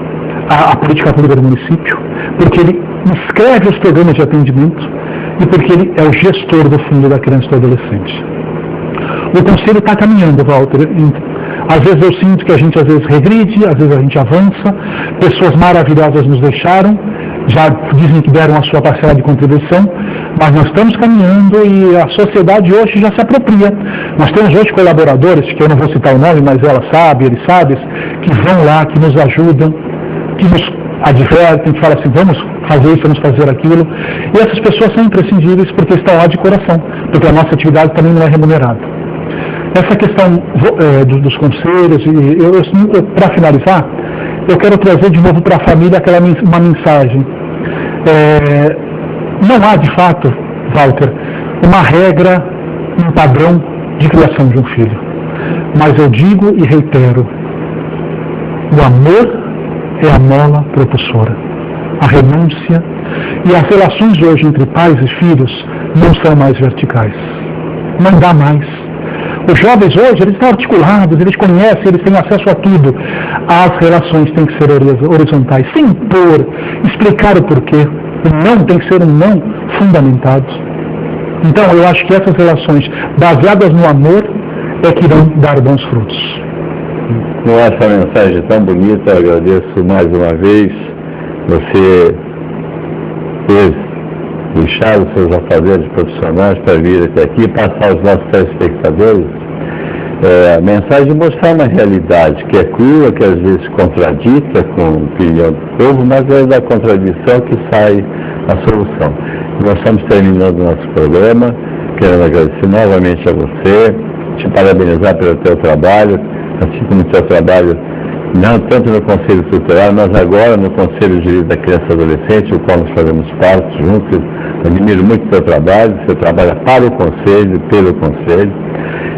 a política pública do município, porque ele escreve os programas de atendimento e porque ele é o gestor do Fundo da Criança e do Adolescente. O Conselho está caminhando, Walter. Às vezes eu sinto que a gente às vezes regride, às vezes a gente avança. Pessoas maravilhosas nos deixaram, já dizem que deram a sua parcela de contribuição, mas nós estamos caminhando e a sociedade hoje já se apropria. Nós temos hoje colaboradores, que eu não vou citar o nome, mas ela sabe, eles sabem, que vão lá, que nos ajudam, que nos advertem, que falam assim, vamos fazer isso, vamos fazer aquilo. E essas pessoas são imprescindíveis porque estão lá de coração, porque a nossa atividade também não é remunerada. Essa questão dos conselhos, e para finalizar, eu quero trazer de novo para a família uma mensagem. Não há, de fato, Walter, uma regra, um padrão de criação de um filho. Mas eu digo e reitero, o amor é a mola propulsora, a renúncia, e as relações hoje entre pais e filhos não são mais verticais. Não dá mais. Os jovens hoje, eles estão articulados, eles conhecem, eles têm acesso a tudo. As relações têm que ser horizontais, sem impor, explicar o porquê. O não tem que ser um não fundamentado. Então, eu acho que essas relações baseadas no amor é que vão dar bons frutos. Com essa mensagem tão bonita, eu agradeço mais uma vez você ter deixado seus afazeres profissionais para vir até aqui, passar aos nossos telespectadores a mensagem de mostrar uma realidade que é crua, que às vezes contradita com a opinião do povo, mas é da contradição que sai a solução. Nós estamos terminando o nosso programa. Quero agradecer novamente a você, te parabenizar pelo teu trabalho, assim como o teu trabalho, não tanto no Conselho Tutelar, mas agora no Conselho de Direito da Criança e Adolescente, o qual nós fazemos parte juntos. Admiro muito o teu trabalho, você trabalha para o Conselho, pelo Conselho,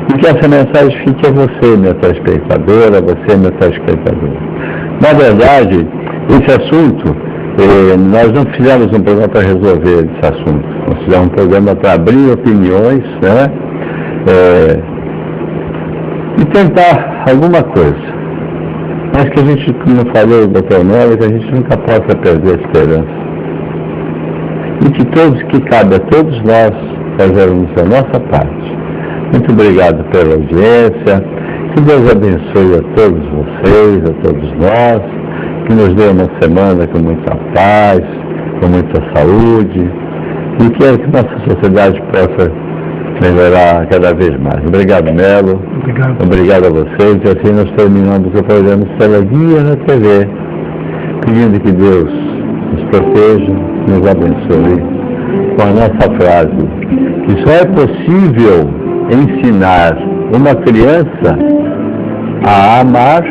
e que essa mensagem fique a você, minha telespectadora, a você, meu telespectador. Na verdade, esse assunto, nós não fizemos um programa para resolver esse assunto, nós fizemos um programa para abrir opiniões, né, e tentar alguma coisa. Mas que a gente, como falou o Dr. Melo, que a gente nunca possa perder a esperança. E que cabe a todos nós fazermos a nossa parte. Muito obrigado pela audiência, que Deus abençoe a todos vocês, a todos nós, que nos dê uma semana com muita paz, com muita saúde, e que nossa sociedade possa melhorar cada vez mais. Obrigado, Melo. Obrigado a vocês, e assim nós terminamos o programa Estrela Guia na TV, pedindo que Deus nos proteja, nos abençoe, com a nossa frase, que só é possível ensinar uma criança a amar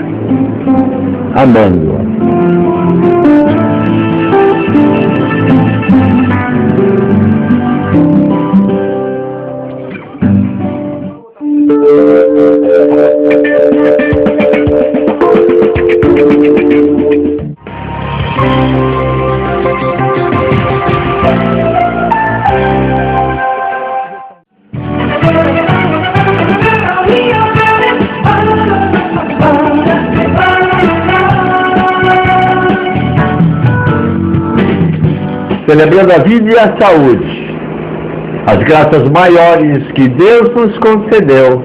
amando-a. Celebrando a vida e a saúde, as graças maiores que Deus nos concedeu,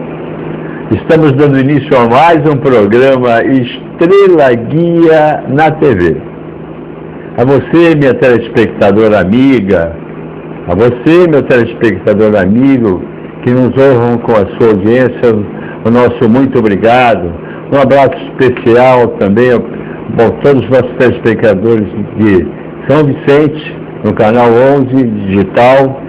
estamos dando início a mais um programa Estrela Guia na TV. A você, minha telespectadora amiga, a você, meu telespectador amigo, que nos honram com a sua audiência, o nosso muito obrigado. Um abraço especial também a todos os nossos telespectadores de São Vicente, no canal 11 digital,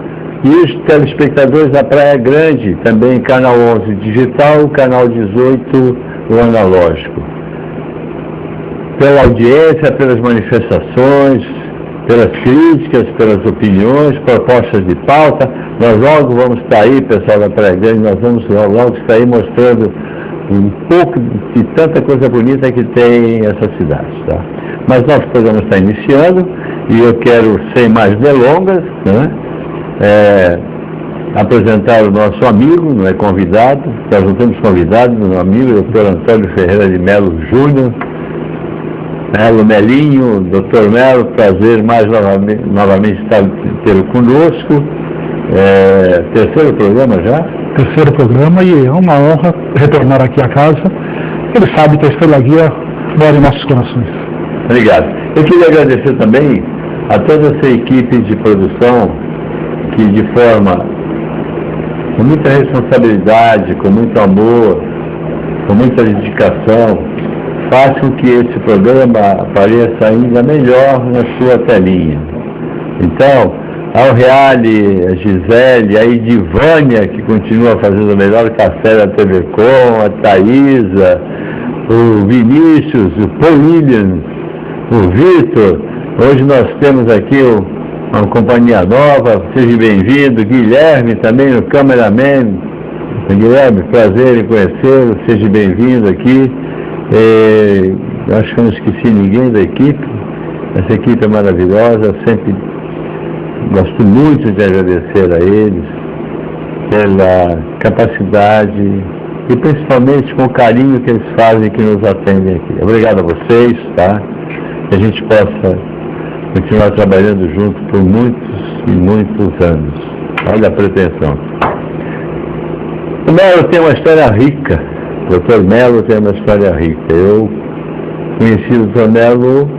e os telespectadores da Praia Grande, também canal 11 digital, canal 18 o analógico. Pela audiência, pelas manifestações, pelas críticas, pelas opiniões, propostas de pauta, nós logo vamos estar aí, pessoal da Praia Grande, nós vamos logo estar aí mostrando um pouco de tanta coisa bonita que tem essa cidade, tá? Mas nosso programa está iniciando, e eu quero, sem mais delongas, né, apresentar o nosso amigo, não é convidado, nós não temos convidado, meu amigo, o Dr. Antônio Ferreira de Melo Júnior, Melo Melinho, Dr. Melo, prazer mais novamente estar conosco, terceiro programa já? Terceiro programa, e é uma honra retornar aqui a casa. Ele sabe que a Estrela Guia mora em nossos corações. Obrigado. Eu queria agradecer também a toda essa equipe de produção que, de forma, com muita responsabilidade, com muito amor, com muita dedicação, faz com que esse programa apareça ainda melhor na sua telinha. Então, ao Reale, a Gisele, a Edivânia, que continua fazendo o melhor café da TV Com, a Thaísa, o Vinícius, o Paul Williams, o Vitor. Hoje nós temos aqui uma companhia nova, seja bem-vindo. Guilherme também, o cameraman. Guilherme, prazer em conhecê-lo, seja bem-vindo aqui. Acho que eu não esqueci ninguém da equipe. Essa equipe é maravilhosa, sempre gosto muito de agradecer a eles pela capacidade e principalmente com o carinho que eles fazem, que nos atendem aqui. Obrigado a vocês, tá? Que a gente possa continuar trabalhando junto por muitos e muitos anos. Olha a pretensão. O Melo tem uma história rica. O Dr. Melo tem uma história rica. Eu conheci o Dr. Melo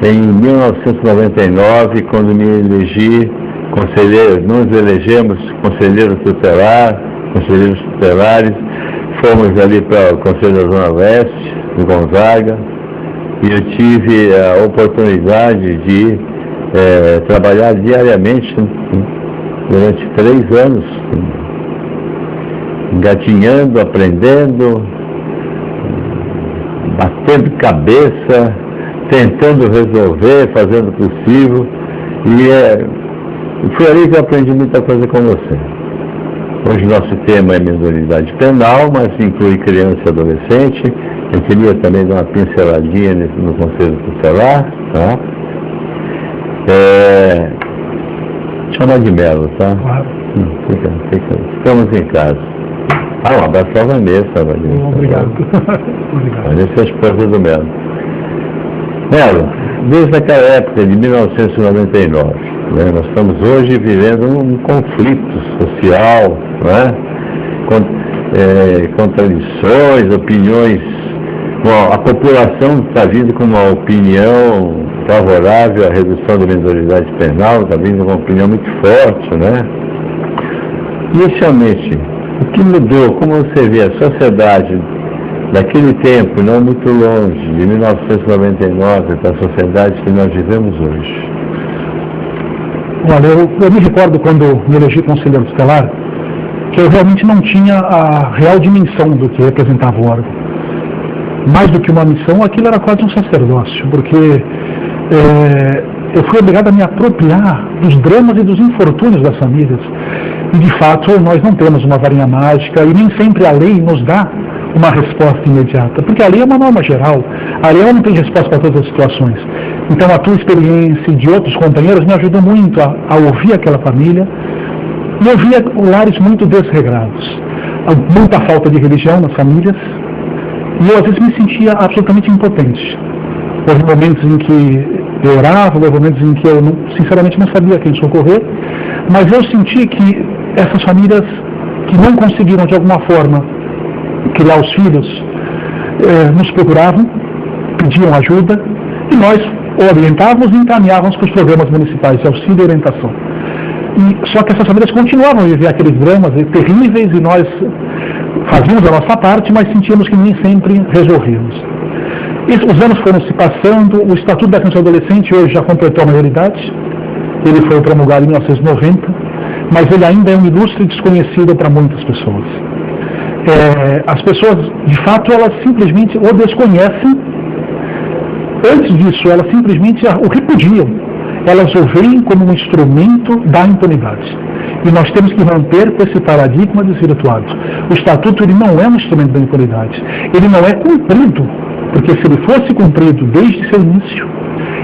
em 1999, quando me elegi conselheiro, nos elegemos conselheiros tutelares, fomos ali para o Conselho da Zona Leste, em Gonzaga, e eu tive a oportunidade de trabalhar diariamente durante 3 anos, engatinhando, aprendendo, batendo cabeça, tentando resolver, fazendo o possível, e foi ali que eu aprendi muita coisa com você. Hoje nosso tema é minoridade penal, mas inclui criança e adolescente. Eu queria também dar uma pinceladinha no Conselho Tutelar, tá? Chamar de Melo, tá? Claro. Ficamos em casa. Um abraço à Vanessa, Vanessa. Obrigado. Obrigado. Vanessa é a esposa do Melo. Melo, desde aquela época de 1999, né, nós estamos hoje vivendo um conflito social, né, contradições, opiniões. Bom, a população está vindo com uma opinião favorável à redução da minoridade penal, está vindo com uma opinião muito forte, né? Inicialmente, o que mudou, como você vê a sociedade daquele tempo, não muito longe, de 1999, para a sociedade que nós vivemos hoje? Olha, eu me recordo quando me elegi conselheiro tutelar, que eu realmente não tinha a real dimensão do que representava o órgão. Mais do que uma missão, aquilo era quase um sacerdócio, porque eu fui obrigado a me apropriar dos dramas e dos infortúnios das famílias. E, de fato, nós não temos uma varinha mágica e nem sempre a lei nos dá uma resposta imediata, porque a lei é uma norma geral, a lei não tem resposta para todas as situações. Então, a tua experiência e de outros companheiros me ajudou muito a ouvir aquela família, e eu via lares muito desregrados, muita falta de religião nas famílias, e eu às vezes me sentia absolutamente impotente. Houve momentos em que eu orava, houve momentos em que eu sinceramente não sabia quem socorrer, mas eu senti que essas famílias que não conseguiram de alguma forma criar os filhos, nos procuravam, pediam ajuda, e nós orientávamos e encaminhávamos para os programas municipais de auxílio e orientação. Só que essas famílias continuavam a viver aqueles dramas terríveis e nós fazíamos a nossa parte, mas sentíamos que nem sempre resolvíamos. Os anos foram se passando, o Estatuto da Criança e Adolescente hoje já completou a maioridade, ele foi promulgado em 1990, mas ele ainda é um ilustre desconhecido para muitas pessoas. As pessoas, de fato, elas simplesmente o desconhecem. Antes disso, elas simplesmente o repudiam. Elas o veem como um instrumento da impunidade. E nós temos que romper com esse paradigma desvirtuado. O Estatuto ele não é um instrumento da impunidade. Ele não é cumprido, porque se ele fosse cumprido desde seu início,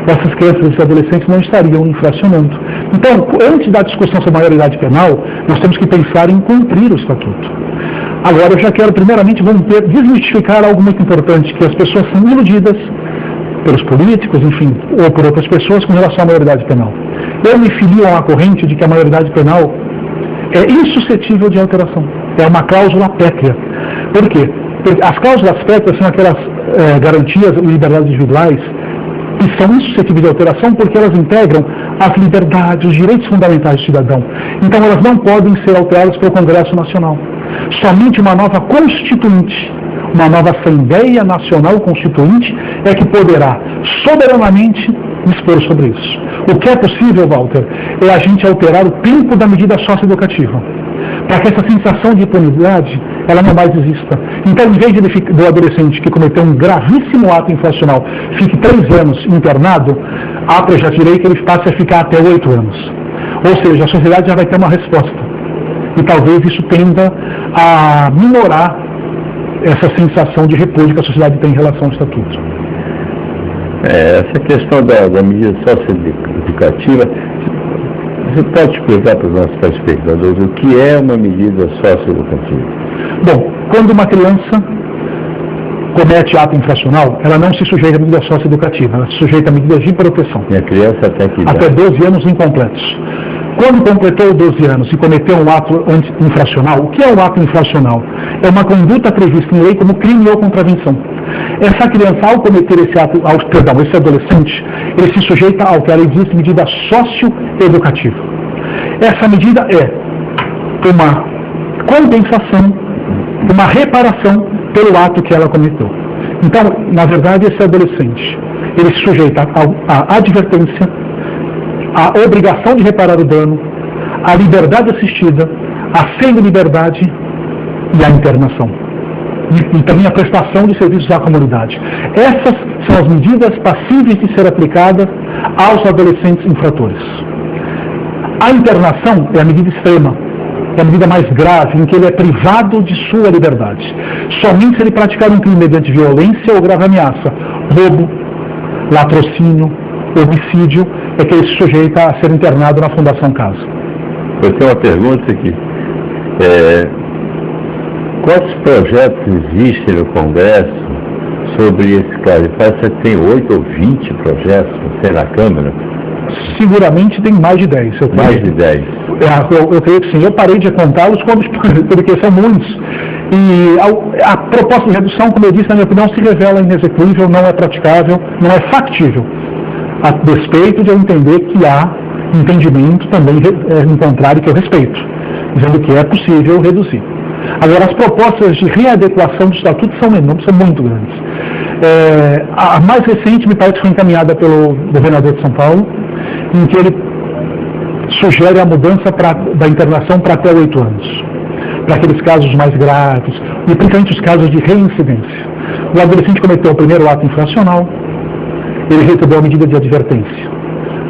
essas crianças e adolescentes não estariam infracionando. Então, antes da discussão sobre a maioridade penal, nós temos que pensar em cumprir o Estatuto. Agora, eu já quero primeiramente desmistificar algo muito importante, que as pessoas são iludidas pelos políticos, enfim, ou por outras pessoas com relação à maioridade penal. Eu me filio a uma corrente de que a maioridade penal é insuscetível de alteração. É uma cláusula pétrea. Por quê? Porque as cláusulas pétreas são aquelas garantias e liberdades individuais que são insuscetíveis de alteração porque elas integram as liberdades, os direitos fundamentais do cidadão. Então elas não podem ser alteradas pelo Congresso Nacional. Somente uma nova Constituinte, uma nova Assembleia Nacional Constituinte é que poderá soberanamente dispor sobre isso. O que é possível, Walter, é a gente alterar o tempo da medida socioeducativa, para que essa sensação de impunidade ela não mais exista. Então, em vez do adolescente que cometeu um gravíssimo ato infracional fique 3 anos internado, eu já tirei que ele passe a ficar até 8 anos. Ou seja, a sociedade já vai ter uma resposta. E talvez isso tenda a minorar essa sensação de repúdio que a sociedade tem em relação ao Estatuto. Essa questão da medida socioeducativa, você pode explicar para os nossos telespectadores o que é uma medida socioeducativa? Bom, quando uma criança comete ato infracional, ela não se sujeita a medida socioeducativa, ela se sujeita a medidas de proteção. E a criança até que idade? Até 12 anos incompletos. Quando completou 12 anos e cometeu um ato infracional, o que é um ato infracional? É uma conduta prevista em lei como crime ou contravenção. Essa criança, ao cometer esse ato, esse adolescente, ele se sujeita ao que a lei diz de medida socioeducativa. Essa medida é uma compensação uma reparação pelo ato que ela cometeu. Então, na verdade, esse adolescente, ele se sujeita à advertência, à obrigação de reparar o dano, à liberdade assistida, à semi-liberdade e à internação. E também a prestação de serviços à comunidade. Essas são as medidas passíveis de ser aplicadas aos adolescentes infratores. A internação é a medida extrema, é a medida mais grave, em que ele é privado de sua liberdade. Somente se ele praticar um crime mediante violência ou grave ameaça, roubo, latrocínio, homicídio, é que ele se sujeita a ser internado na Fundação Casa. Eu tenho uma pergunta aqui. Quais projetos existem no Congresso sobre esse caso? Parece que tem 8 ou 20 projetos, não sei, na Câmara. Seguramente tem mais de 10. Mais de 10. Eu creio que sim. Eu parei de contá-los porque são muitos. E a proposta de redução, como eu disse, na minha opinião, se revela inexequível, não é praticável, não é factível. A despeito de eu entender que há entendimento também em contrário que eu respeito, dizendo que é possível reduzir. Agora, as propostas de readequação do Estatuto são enormes, são muito grandes. A mais recente, me parece que foi encaminhada pelo governador de São Paulo, em que ele sugere a mudança da internação para até 8 anos, para aqueles casos mais graves, e principalmente os casos de reincidência. O adolescente cometeu o primeiro ato infracional, ele recebeu a medida de advertência.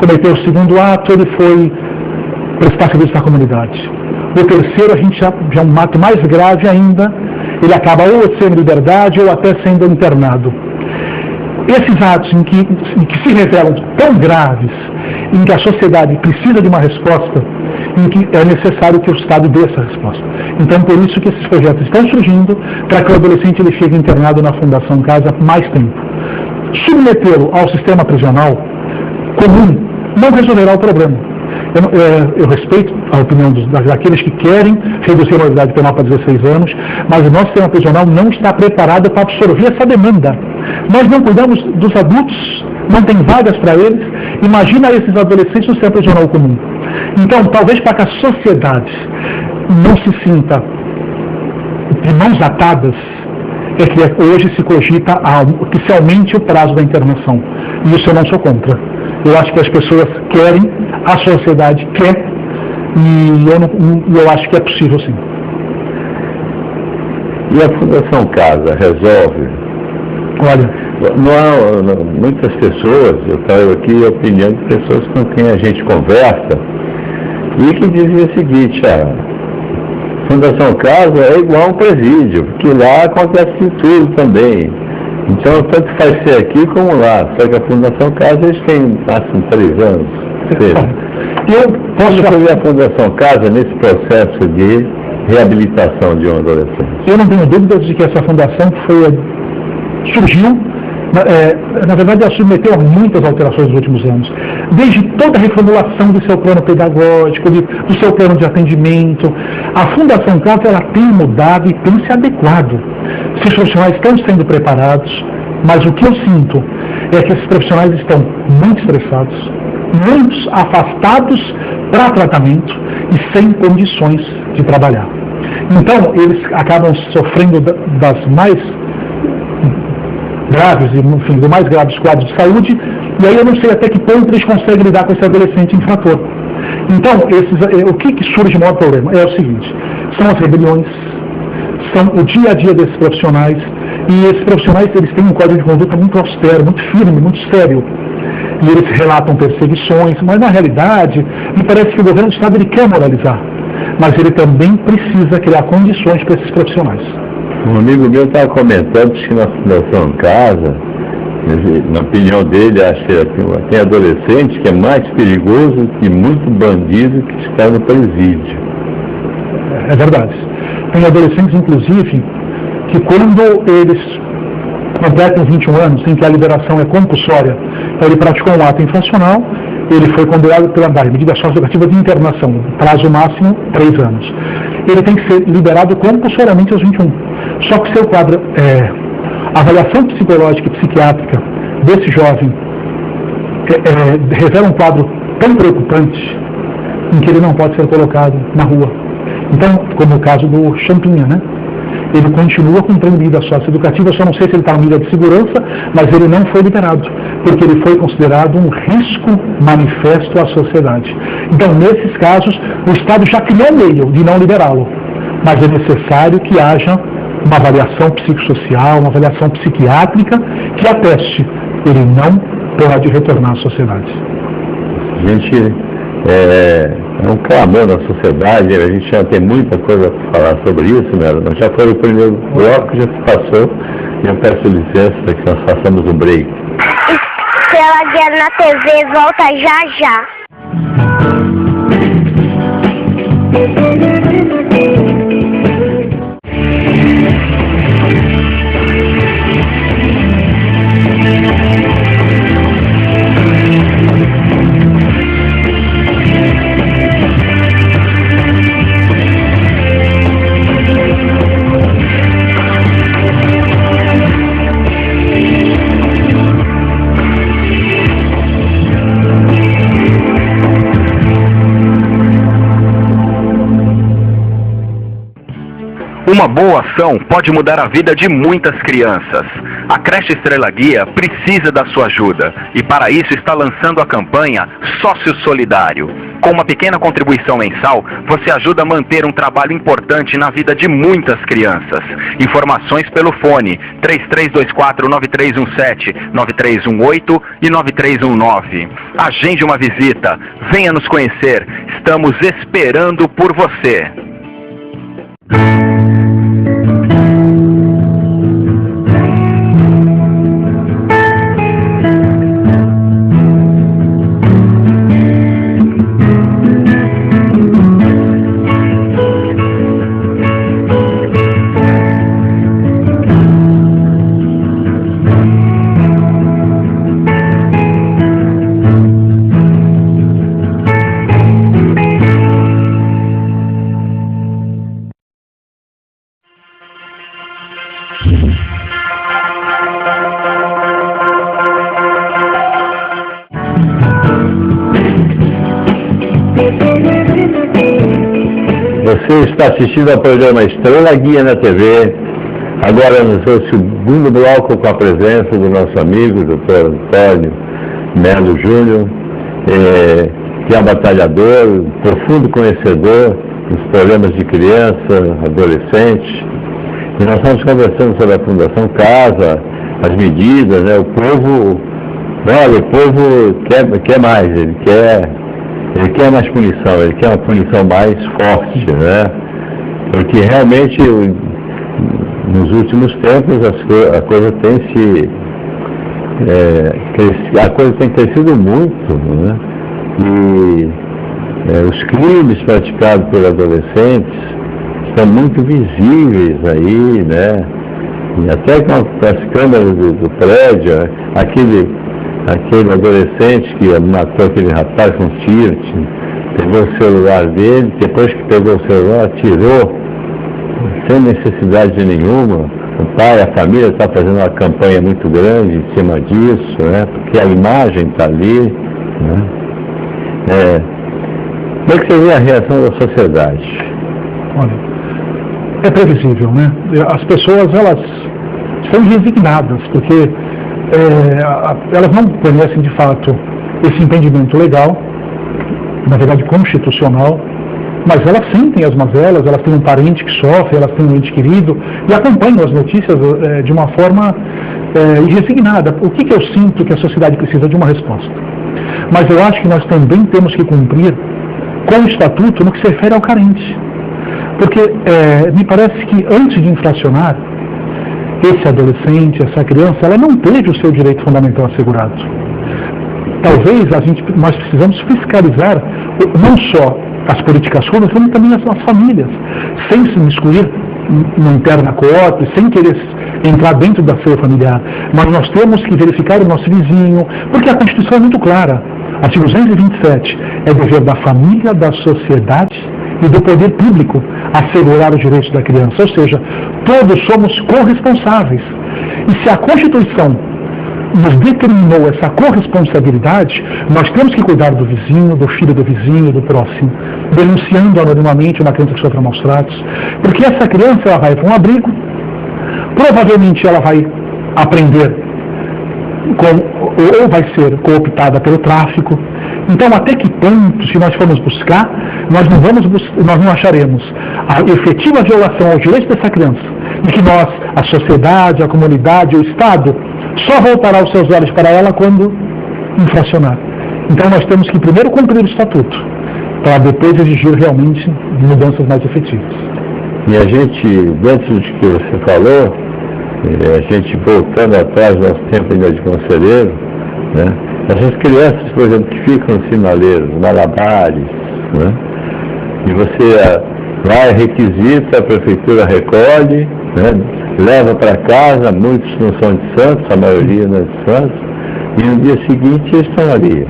Cometeu o segundo ato, ele foi prestar serviço à comunidade. O terceiro, a gente já é um ato mais grave ainda, ele acaba ou sendo liberdade ou até sendo internado. Esses atos em que se revelam tão graves, em que a sociedade precisa de uma resposta, em que é necessário que o Estado dê essa resposta. Então, por isso que esses projetos estão surgindo, para que o adolescente ele chegue internado na Fundação Casa mais tempo. Submetê-lo ao sistema prisional comum não resolverá o problema. Eu respeito a opinião daqueles que querem reduzir a maioridade penal para 16 anos, mas o nosso sistema prisional não está preparado para absorver essa demanda. Nós não cuidamos dos adultos, não tem vagas para eles. Imagina esses adolescentes no sistema prisional comum. Então, talvez para que a sociedade não se sinta de mãos atadas, é que hoje se cogita que se aumente o prazo da internação. E isso eu não sou contra. Eu acho que as pessoas querem, a sociedade quer, e eu acho que é possível sim. E a Fundação Casa resolve? Olha, não há muitas pessoas, eu trago aqui a opinião de pessoas com quem a gente conversa, e que dizem o seguinte: a Fundação Casa é igual a um presídio, porque lá acontece tudo também. Então, tanto faz ser aqui como lá. Só que a Fundação Casa, eles têm, máximo 3 anos. Eu posso fazer a Fundação Casa nesse processo de reabilitação de um adolescente? Eu não tenho dúvidas de que essa fundação surgiu, na verdade ela submeteu a muitas alterações nos últimos anos. Desde toda a reformulação do seu plano pedagógico, do seu plano de atendimento. A Fundação Casa, ela tem mudado e tem se adequado. Esses profissionais estão sendo preparados, mas o que eu sinto é que esses profissionais estão muito estressados, muitos afastados para tratamento e sem condições de trabalhar. Então, eles acabam sofrendo das mais graves, enfim, dos mais graves quadros de saúde, e aí eu não sei até que ponto eles conseguem lidar com esse adolescente infrator. Então, o que surge o maior problema? É o seguinte: são as rebeliões, são o dia a dia desses profissionais, e esses profissionais eles têm um código de conduta muito austero, muito firme, muito sério, e eles relatam perseguições, mas na realidade me parece que o governo do Estado ele quer moralizar, mas ele também precisa criar condições para esses profissionais. Um amigo meu estava comentando que na Fundação Casa, na opinião dele, acho que tem adolescente que é mais perigoso que muito bandido que está no presídio. É verdade. Tem adolescentes, inclusive, que quando eles completam 21 anos, em que a liberação é compulsória, ele praticou um ato infracional, ele foi condenado pela medida socioeducativa de internação, prazo máximo 3 anos. Ele tem que ser liberado compulsoriamente aos 21. Só que seu quadro, a avaliação psicológica e psiquiátrica desse jovem revela um quadro tão preocupante em que ele não pode ser colocado na rua. Então, como o caso do Champinha, né? ele continua cumprindo medida socioeducativa. Eu só não sei se ele está na medida de segurança, mas ele não foi liberado, porque ele foi considerado um risco manifesto à sociedade. Então, nesses casos, o Estado já criou um meio de não liberá-lo, mas é necessário que haja uma avaliação psicossocial, uma avaliação psiquiátrica que ateste, ele não pode retornar à sociedade. A gente é um clamor na sociedade, a gente já tem muita coisa para falar sobre isso, né? Já foi o primeiro bloco, já se passou, e eu peço licença para que nós façamos um break. Estrela Guia na TV volta já já. Uma boa ação pode mudar a vida de muitas crianças. A creche Estrela Guia precisa da sua ajuda e para isso está lançando a campanha Sócio Solidário. Com uma pequena contribuição mensal, você ajuda a manter um trabalho importante na vida de muitas crianças. Informações pelo fone 3324-9317, 9318 e 9319. Agende uma visita, venha nos conhecer, estamos esperando por você. Você está assistindo ao programa Estrela Guia na TV. Agora no seu segundo bloco, com a presença do nosso amigo, Dr. Antônio Melo Júnior, que é um batalhador, profundo conhecedor dos problemas de criança, adolescente. E nós estamos conversando sobre a Fundação Casa, as medidas, né? O povo quer mais, ele quer mais punição, ele quer uma punição mais forte, né? Porque realmente, nos últimos tempos, a coisa tem crescido muito, né? E os crimes praticados por adolescentes estão muito visíveis aí, né? E até com as câmeras do prédio, né? Aquele adolescente que matou aquele rapaz com tiro, pegou o celular dele, depois que pegou o celular, atirou, sem necessidade nenhuma. O pai, a família está fazendo uma campanha muito grande em cima disso, né? Porque a imagem está ali, né? Como é que você vê a reação da sociedade? Olha, é previsível, né? As pessoas, elas estão resignadas, porque elas não conhecem de fato esse entendimento legal, na verdade constitucional, mas elas sentem as mazelas, elas têm um parente que sofre, elas têm um ente querido e acompanham as notícias de uma forma irresignada. O que eu sinto que a sociedade precisa de uma resposta? Mas eu acho que nós também temos que cumprir com o estatuto no que se refere ao carente. Porque me parece que antes de infracionar, esse adolescente, essa criança, ela não teve o seu direito fundamental assegurado. Talvez nós precisamos fiscalizar não só as políticas públicas, como também as famílias, sem se excluir no interna coop, sem querer entrar dentro da sua familiar. Mas nós temos que verificar o nosso vizinho, porque a Constituição é muito clara. Artigo 227 é dever da família, da sociedade e do poder público assegurar os direitos da criança. Ou seja, todos somos corresponsáveis. E se a Constituição nos determinou essa corresponsabilidade, nós temos que cuidar do vizinho, do filho do vizinho, do próximo, denunciando anonimamente uma criança que sofre maus tratos, porque essa criança ela vai para um abrigo, provavelmente ela vai aprender ou vai ser cooptada pelo tráfico. Então, até que ponto, se nós formos buscar, nós não acharemos a efetiva violação aos direitos dessa criança, e que nós, a sociedade, a comunidade, o Estado, só voltará os seus olhos para ela quando infracionar. Então, nós temos que primeiro cumprir o Estatuto, para depois exigir realmente mudanças mais efetivas. E a gente, dentro do que você falou, a gente voltando atrás do nosso tempo ainda de conselheiro, né? Essas crianças, por exemplo, que ficam no sinaleiro, malabares, né? E você vai, requisita, a prefeitura recolhe, né? Leva para casa, muitos não são de Santos, a maioria não é de Santos, e no dia seguinte eles estão ali.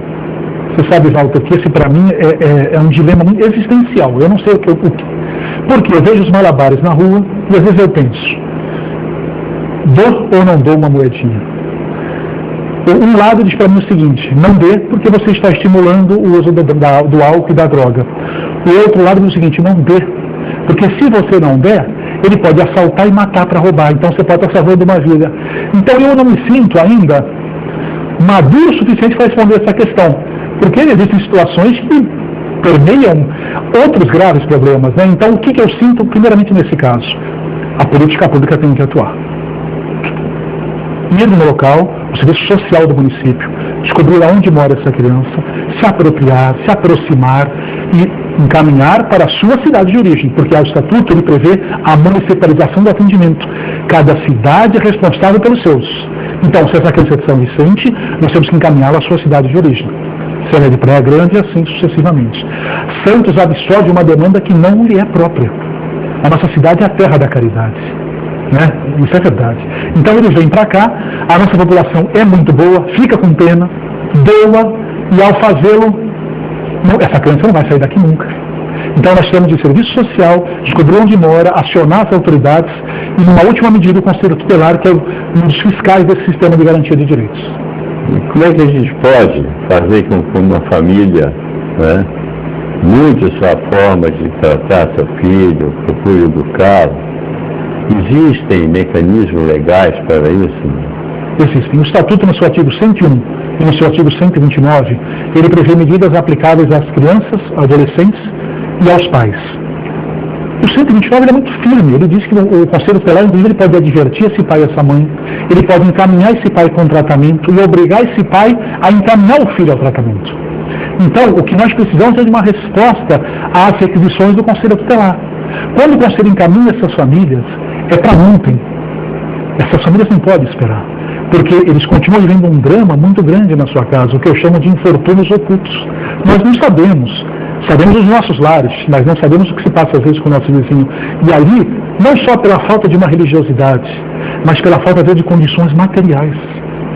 Você sabe, Walter, que esse para mim é um dilema muito existencial. Eu não sei porque eu vejo os malabares na rua e às vezes eu penso, dou ou não dou uma moedinha? Um lado diz para mim o seguinte, não dê porque você está estimulando o uso do álcool e da droga. O outro lado diz o seguinte, não dê, porque se você não der, ele pode assaltar e matar para roubar, então você pode estar salvando uma vida. Então eu não me sinto ainda maduro o suficiente para responder essa questão, porque existem situações que permeiam outros graves problemas, né? Então o que eu sinto primeiramente nesse caso? A política pública tem que atuar. Ir no local, o serviço social do município, descobrir aonde mora essa criança, se apropriar, se aproximar e encaminhar para a sua cidade de origem, porque o Estatuto ele prevê a municipalização do atendimento. Cada cidade é responsável pelos seus. Então, se essa criança é de São Vicente, nós temos que encaminhá-la à sua cidade de origem. Se ela é de Praia Grande, e assim sucessivamente. Santos absorve uma demanda que não lhe é própria. A nossa cidade é a terra da caridade. Né? Isso é verdade. Então eles vêm para cá, a nossa população é muito boa, fica com pena, doa, e ao fazê-lo, essa criança não vai sair daqui nunca. Então nós temos de serviço social, descobrir onde mora, acionar as autoridades e, numa última medida, o Conselho Tutelar, que é um dos fiscais desse sistema de garantia de direitos. E como é que a gente pode fazer com que uma família, né, mude a sua forma de tratar seu filho, procure educá-lo? Existem mecanismos legais para isso? Existem. O Estatuto, no seu artigo 101 e no seu artigo 129, ele prevê medidas aplicáveis às crianças, adolescentes e aos pais. O 129 é muito firme. Ele diz que o Conselho Tutelar, inclusive, ele pode advertir esse pai e essa mãe, ele pode encaminhar esse pai para um tratamento e obrigar esse pai a encaminhar o filho ao tratamento. Então, o que nós precisamos é de uma resposta às requisições do Conselho Tutelar. Quando o Conselho encaminha essas famílias, é para ontem. Essas famílias não podem esperar, porque eles continuam vivendo um drama muito grande na sua casa, o que eu chamo de infortúnios ocultos. Nós não sabemos os nossos lares, mas não sabemos o que se passa às vezes com o nosso vizinho. E ali, não só pela falta de uma religiosidade, mas pela falta às vezes de condições materiais.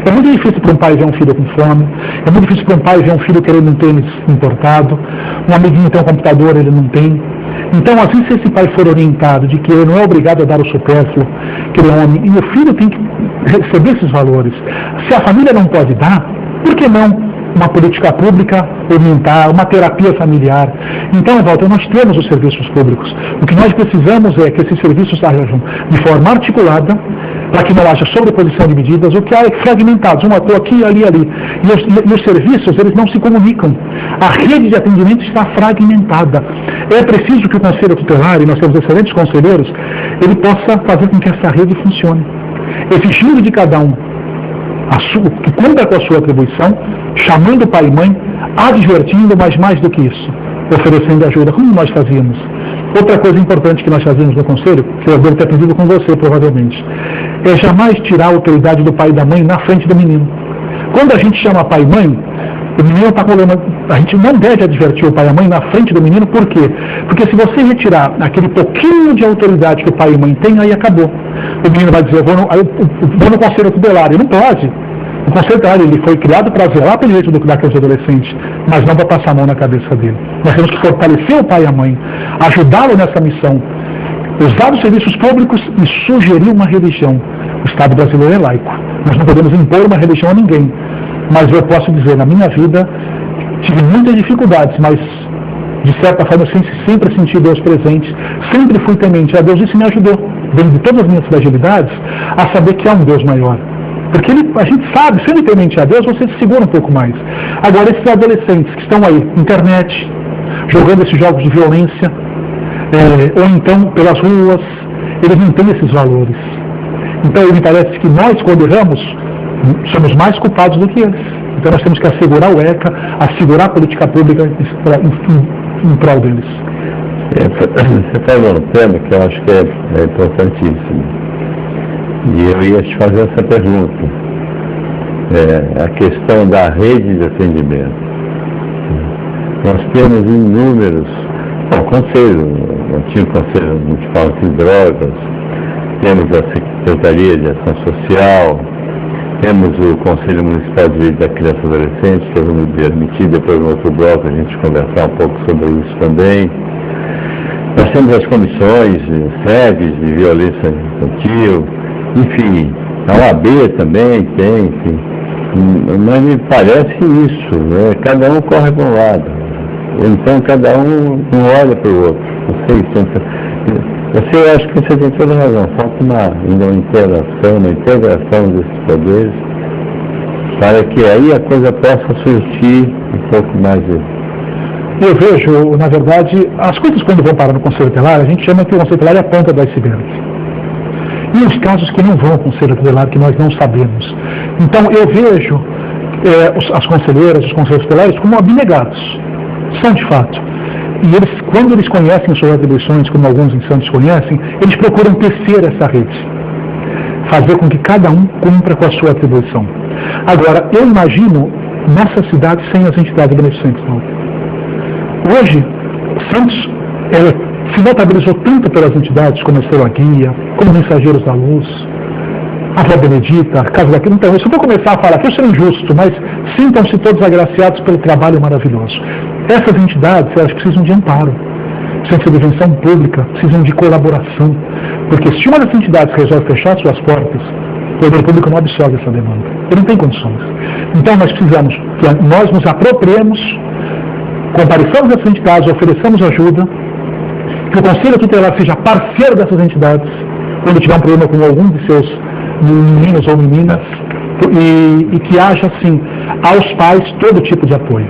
É muito difícil para um pai ver um filho com fome, é muito difícil para um pai ver um filho querendo um tênis importado, um amiguinho tem um computador, ele não tem. Então, assim, se esse pai for orientado de que ele não é obrigado a dar o supérfluo, que ele é homem, e o filho tem que receber esses valores, se a família não pode dar, por que não uma política pública orientar, uma terapia familiar? Então, Walter, nós temos os serviços públicos. O que nós precisamos é que esses serviços sejam de forma articulada, para que não haja sobreposição de medidas, o que há é fragmentados, um ator aqui, ali, ali. E os serviços, eles não se comunicam. A rede de atendimento está fragmentada. É preciso que o Conselho Tutelar, e nós temos excelentes conselheiros, ele possa fazer com que essa rede funcione, exigindo de cada um que cumpra com a sua atribuição, chamando o pai e mãe, advertindo, mas mais do que isso, oferecendo ajuda, como nós fazíamos. Outra coisa importante que nós fazemos no Conselho, que eu devo ter aprendido com você provavelmente, é jamais tirar a autoridade do pai e da mãe na frente do menino. Quando a gente chama pai e mãe, o menino está com problema. A gente não deve advertir o pai e a mãe na frente do menino, por quê? Porque se você retirar aquele pouquinho de autoridade que o pai e a mãe têm, aí acabou. O menino vai dizer, eu vou no Conselho Tutelar. Ele não pode. O Conselho Tutelar, ele foi criado para zelar pelo direito da criança e do adolescente, mas não para passar a mão na cabeça dele. Nós temos que fortalecer o pai e a mãe, ajudá-lo nessa missão, usar os serviços públicos e sugerir uma religião. O Estado brasileiro é laico. Nós não podemos impor uma religião a ninguém. Mas eu posso dizer, na minha vida, tive muitas dificuldades, mas de certa forma eu sempre senti Deus presente, sempre fui temente a Deus, e isso me ajudou, dentro de todas as minhas fragilidades, a saber que há um Deus maior. Porque a gente sabe, sendo temente a Deus, você se segura um pouco mais. Agora, esses adolescentes que estão aí, internet, jogando esses jogos de violência, ou então pelas ruas, eles não têm esses valores. Então, me parece que nós, quando erramos, somos mais culpados do que eles. Então, nós temos que assegurar o ECA, assegurar a política pública em prol deles. Você falou um tema que eu acho que é importantíssimo. E eu ia te fazer essa pergunta. A questão da rede de atendimento. Nós temos inúmeros conselhos, antigo Conselho Municipal de Drogas, temos a Secretaria de Ação Social, temos o Conselho Municipal de Direito da Criança e Adolescente, que eu vou me permitir depois no outro bloco a gente conversar um pouco sobre isso também. Nós temos as comissões SEVES de violência infantil, enfim, a OAB também tem, enfim. Mas me parece isso, né? Cada um corre para um lado, então cada um não olha para o outro. Você acha que você tem toda razão, falta uma integração desses poderes, para que aí a coisa possa surtir um pouco mais de... Eu vejo, na verdade, as coisas quando vão parar no Conselho Tutelar, a gente chama que o Conselho Tutelar é a ponta do iceberg. E os casos que não vão ao Conselho Tutelar, que nós não sabemos. Então, eu vejo as conselheiras, os conselheiros tutelares como abnegados. São de fato. E eles, quando eles conhecem suas atribuições, como alguns em Santos conhecem, eles procuram tecer essa rede. Fazer com que cada um cumpra com a sua atribuição. Agora, eu imagino nessa cidade sem as entidades beneficentes, não. Hoje, Santos se notabilizou tanto pelas entidades como a Estrela Guia, como Mensageiros da Luz, a Avó Benedita, a Casa daquilo. Então, eu só vou começar a falar, que eu sou injusto, mas sintam-se todos agraciados pelo trabalho maravilhoso. Essas entidades, elas precisam de amparo, precisam de intervenção pública, precisam de colaboração, porque se uma dessas entidades resolve fechar suas portas, o poder público não absorve essa demanda. Ele não tem condições. Então, nós precisamos que nós nos apropriemos, compareçamos a essas entidades, ofereçamos ajuda, que o Conselho Tutelar seja parceiro dessas entidades, quando tiver um problema com algum de seus meninos ou meninas, e que haja, assim, aos pais todo tipo de apoio.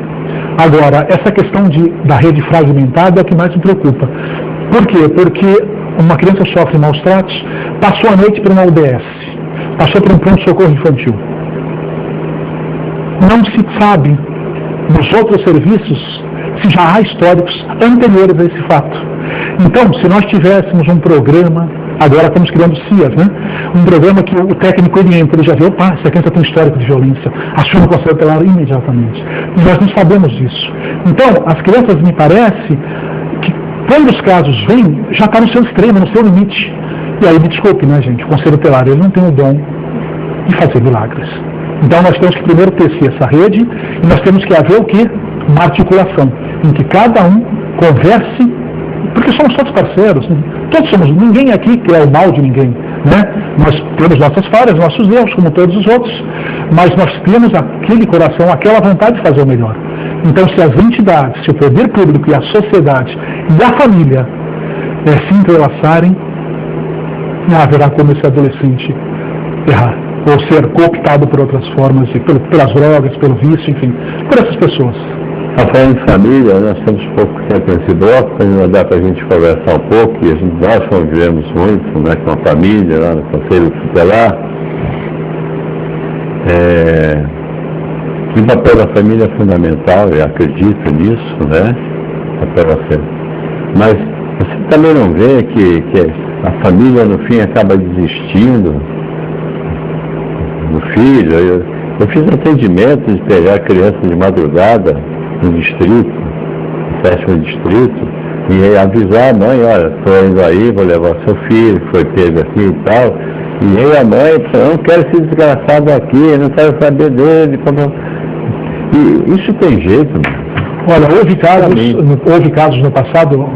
Agora, essa questão da rede fragmentada é o que mais me preocupa. Por quê? Porque uma criança sofre maus tratos, passou a noite para uma UBS, passou por um pronto-socorro infantil. Não se sabe, nos outros serviços, se já há históricos anteriores a esse fato. Então, se nós tivéssemos um programa, agora estamos criando CIAs, né? Um programa que o técnico ele entra, ele já vê, opa, essa criança tem um histórico de violência, assume o Conselho Tutelar imediatamente. E nós não sabemos disso. Então, as crianças, me parece, que quando os casos vêm, já está no seu extremo, no seu limite. E aí, me desculpe, né, gente, o Conselho Tutelar, ele não tem o dom de fazer milagres. Então, nós temos que primeiro tecer essa rede, e nós temos que haver o quê? Uma articulação, em que cada um converse, porque somos todos parceiros, todos somos, ninguém aqui quer o mal de ninguém, né? Nós temos nossas falhas, nossos erros, como todos os outros, mas nós temos aquele coração, aquela vontade de fazer o melhor. Então, se as entidades, se o poder público e a sociedade e a família se entrelaçarem, não haverá como esse adolescente errar, ou ser cooptado por outras formas, pelas drogas, pelo vício, enfim, por essas pessoas. Falando em família, nós temos pouco tempo nesse bloco, ainda dá para a gente conversar um pouco, e nós convivemos muito, né, com a família, lá no Conselho Tutelar. O papel da família é fundamental, eu acredito nisso, né? Mas você também não vê que a família, no fim, acaba desistindo do filho? Eu fiz atendimento de pegar criança de madrugada no distrito, no 7º distrito, e avisar a mãe, olha, estou indo aí, vou levar seu filho, foi pego aqui e tal. E aí a mãe falou, não quero esse desgraçado aqui, não quero saber dele. E isso tem jeito, mano. Olha, houve casos no passado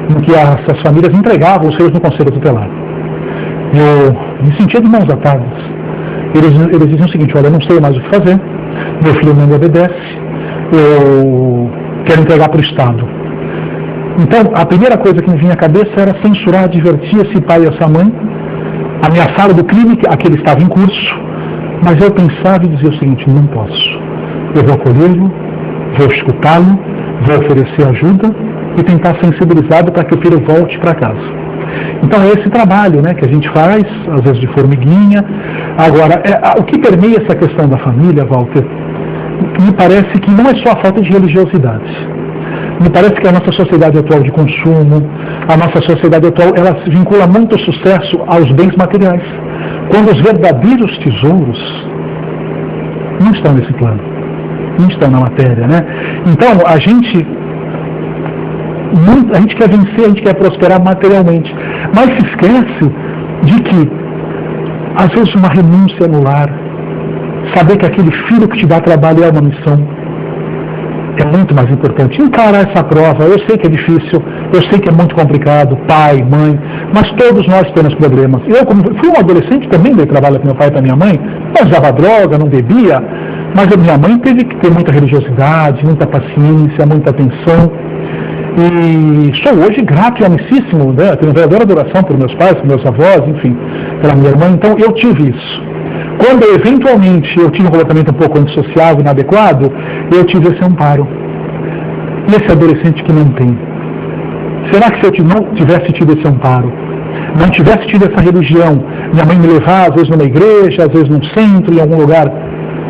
em que essas famílias entregavam os filhos no Conselho Tutelar. Eu me sentia de mãos atadas. Eles dizem o seguinte: olha, eu não sei mais o que fazer, meu filho não me obedece, eu quero entregar para o Estado. Então, a primeira coisa que me vinha à cabeça era censurar, advertir esse pai e essa mãe, ameaçá-lo do crime a que ele estava em curso, mas eu pensava e dizia o seguinte: não posso. Eu vou acolhê-lo, vou escutá-lo, vou oferecer ajuda e tentar sensibilizá-lo para que o filho volte para casa. Então é esse trabalho, né, que a gente faz, às vezes de formiguinha. Agora, o que permeia essa questão da família, Walter, me parece que não é só a falta de religiosidade. Me parece que a nossa sociedade atual de consumo, a nossa sociedade atual, ela se vincula muito o sucesso aos bens materiais, quando os verdadeiros tesouros não estão nesse plano, não estão na matéria, né? Então, a gente quer vencer, a gente quer prosperar materialmente, mas se esquece de que, às vezes, uma renúncia no lar, saber que aquele filho que te dá trabalho é uma missão, é muito mais importante. Encarar essa prova, eu sei que é difícil, eu sei que é muito complicado, pai, mãe, mas todos nós temos problemas. Eu, como fui um adolescente, também dei trabalho para meu pai e para minha mãe, não usava droga, não bebia, mas a minha mãe teve que ter muita religiosidade, muita paciência, muita atenção. E sou hoje grato e amicíssimo, né? Tenho verdadeira adoração por meus pais, por meus avós, enfim, pela minha irmã. Então eu tive isso. Quando eventualmente eu tive um comportamento um pouco antissocial, inadequado, eu tive esse amparo. E esse adolescente que não tem? Será que se eu não tivesse tido esse amparo, não tivesse tido essa religião, minha mãe me levar às vezes numa igreja, às vezes num centro, em algum lugar,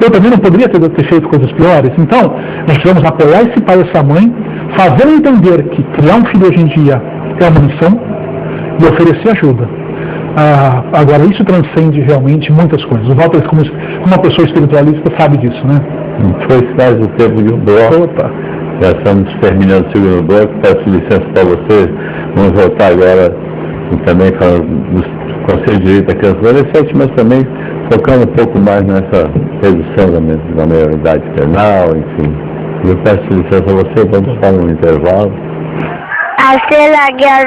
eu também não poderia ter feito coisas piores? Então, nós precisamos apoiar esse pai e essa mãe, fazendo entender que criar um filho hoje em dia é uma missão e oferecer ajuda. Agora, isso transcende realmente muitas coisas. O Walter, como uma pessoa espiritualista, sabe disso, né? Foi quase o tempo de um bloco. Opa. Já estamos terminando o segundo bloco. Peço licença para vocês. Vamos voltar agora também falando dos Conselhos de Direito da Criança e Adolescente, mas também focando um pouco mais nessa redução da maioridade penal, enfim. Eu peço licença a você, vamos para um intervalo. A Estrela Guia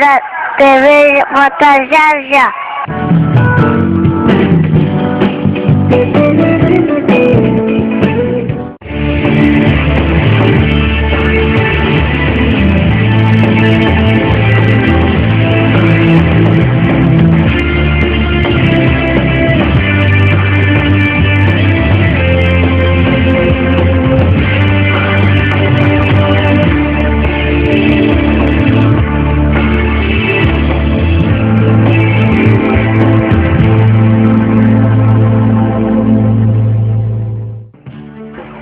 TV volta já.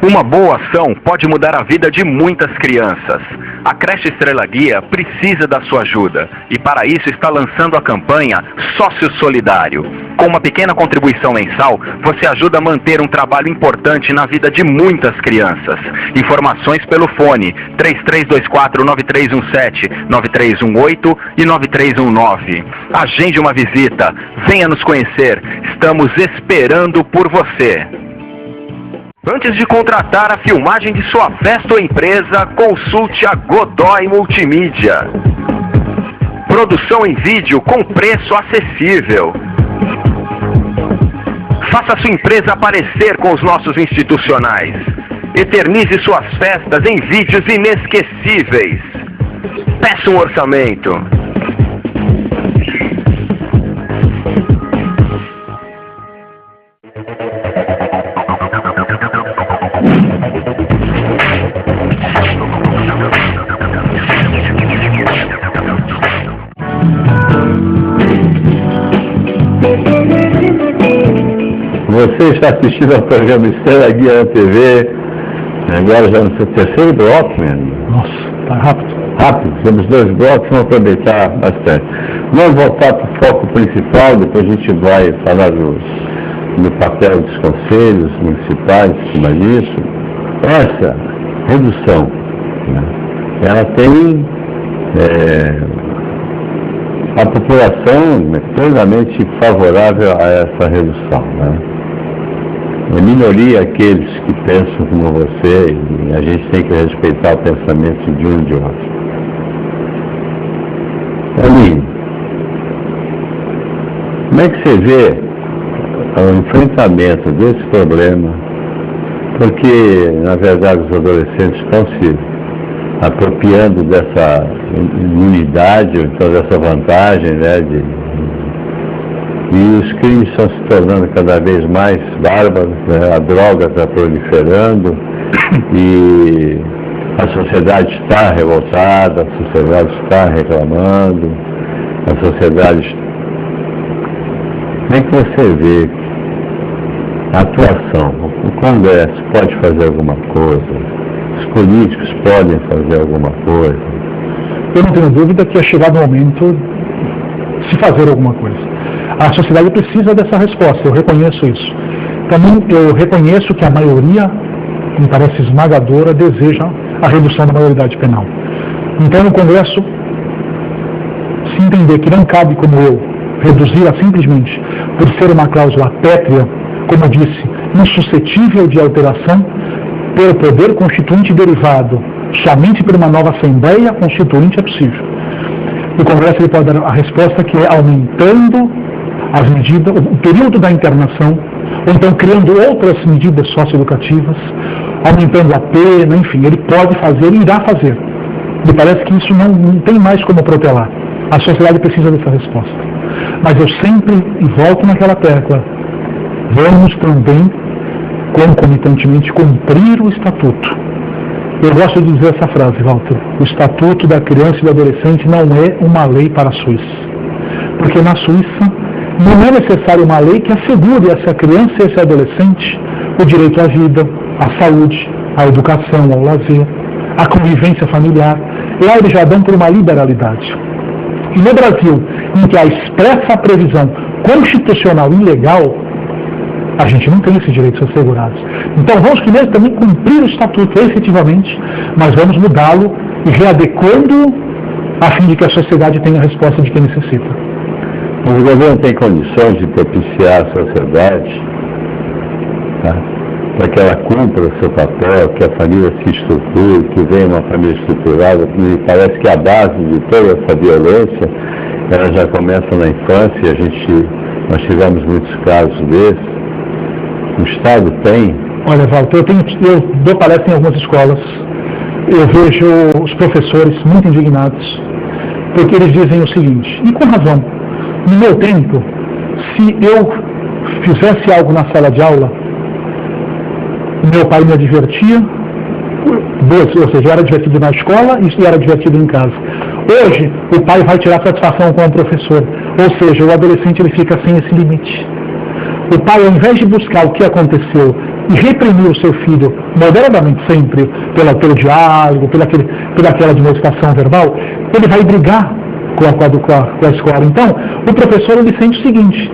Uma boa ação pode mudar a vida de muitas crianças. A creche Estrela Guia precisa da sua ajuda e para isso está lançando a campanha Sócio Solidário. Com uma pequena contribuição mensal, você ajuda a manter um trabalho importante na vida de muitas crianças. Informações pelo fone 3324-9317, 9318 e 9319. Agende uma visita, venha nos conhecer, estamos esperando por você. Antes de contratar a filmagem de sua festa ou empresa, consulte a Godoy Multimídia. Produção em vídeo com preço acessível. Faça sua empresa aparecer com os nossos institucionais. Eternize suas festas em vídeos inesquecíveis. Peça um orçamento. Você está assistindo ao programa Estrela Guia na TV, agora já no seu terceiro bloco, mesmo. Nossa, tá rápido. Rápido, temos 2 blocos, vamos aproveitar bastante. Vamos voltar para o foco principal, depois a gente vai falar do papel dos conselhos municipais, em cima disso. Essa redução, né, ela tem a população plenamente favorável a essa redução, né? A minoria aqueles que pensam como você, e a gente tem que respeitar o pensamento de um e de outro. Aline, como é que você vê ao enfrentamento desse problema, porque, na verdade, os adolescentes estão se apropriando dessa imunidade, então dessa vantagem, né, e os crimes estão se tornando cada vez mais bárbaros, né, a droga está proliferando e a sociedade está revoltada, a sociedade está reclamando, a sociedade... Como é que você vê a atuação? O Congresso pode fazer alguma coisa? Os políticos podem fazer alguma coisa? Eu não tenho dúvida que é chegado o momento de se fazer alguma coisa. A sociedade precisa dessa resposta, eu reconheço isso. Também eu reconheço que a maioria, me parece esmagadora, deseja a redução da maioridade penal. Então, o Congresso, se entender que não cabe, como eu, reduzir-a simplesmente por ser uma cláusula pétrea, como eu disse, insuscetível de alteração, pelo poder constituinte derivado somente por uma nova Assembleia Constituinte é possível. O Congresso ele pode dar a resposta que é aumentando as medidas, o período da internação, ou então criando outras medidas socioeducativas, aumentando a pena, enfim, ele pode fazer e irá fazer. Me parece que isso não tem mais como protelar. A sociedade precisa dessa resposta. Mas eu sempre, e volto naquela tecla, vamos também, concomitantemente, cumprir o Estatuto. Eu gosto de dizer essa frase, Walter. O Estatuto da Criança e do Adolescente não é uma lei para a Suíça. Porque na Suíça não é necessário uma lei que assegure a essa criança e a esse adolescente o direito à vida, à saúde, à educação, ao lazer, à convivência familiar. Lá eles já dão por uma liberalidade. E no Brasil, em que há expressa previsão constitucional e legal, a gente não tem esses direitos assegurados. Então vamos primeiro também cumprir o Estatuto efetivamente, mas vamos mudá-lo e readequando a fim de que a sociedade tenha a resposta de que necessita. Mas o governo tem condições de propiciar a sociedade, tá, para que ela cumpra o seu papel, que a família se estruture, que venha uma família estruturada. Me parece que a base de toda essa violência, ela já começa na infância, nós tivemos muitos casos desses. O Estado tem? Olha, Walter, eu dou palestra em algumas escolas, eu vejo os professores muito indignados, porque eles dizem o seguinte, e com razão, no meu tempo, se eu fizesse algo na sala de aula, meu pai me advertia, ou seja, eu era divertido na escola e era divertido em casa. Hoje, o pai vai tirar satisfação com o professor, ou seja, o adolescente ele fica sem esse limite. O pai, ao invés de buscar o que aconteceu e reprimir o seu filho moderadamente sempre, pelo diálogo, pela aquela demonstração verbal, ele vai brigar com a escola. Então, o professor ele sente o seguinte,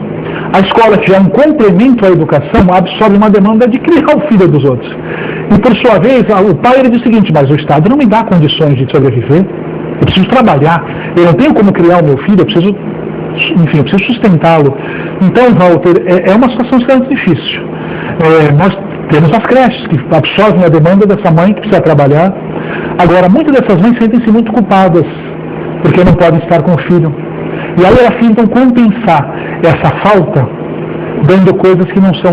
a escola, que é um complemento à educação, absorve uma demanda de criar o filho dos outros. E, por sua vez, o pai ele diz o seguinte, mas o Estado não me dá condições de sobreviver, eu preciso trabalhar, eu não tenho como criar o meu filho, eu preciso sustentá-lo. Então, Walter, é uma situação extremamente difícil. Nós temos as creches, que absorvem a demanda dessa mãe que precisa trabalhar. Agora, muitas dessas mães sentem-se muito culpadas, porque não podem estar com o filho. E aí elas tentam compensar essa falta, dando coisas que não são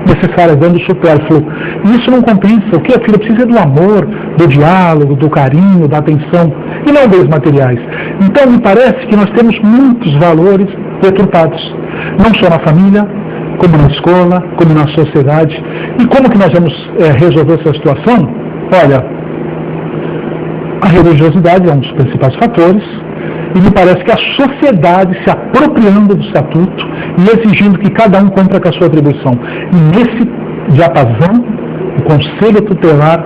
necessárias, dando supérfluo. E isso não compensa. O que a filha precisa é do amor, do diálogo, do carinho, da atenção, e não dos materiais. Então, me parece que nós temos muitos valores deturpados, não só na família, como na escola, como na sociedade. E como que nós vamos resolver essa situação? Olha, a religiosidade é um dos principais fatores, e me parece que a sociedade se apropriando do Estatuto e exigindo que cada um cumpra com a sua atribuição. E nesse diapasão, o Conselho Tutelar,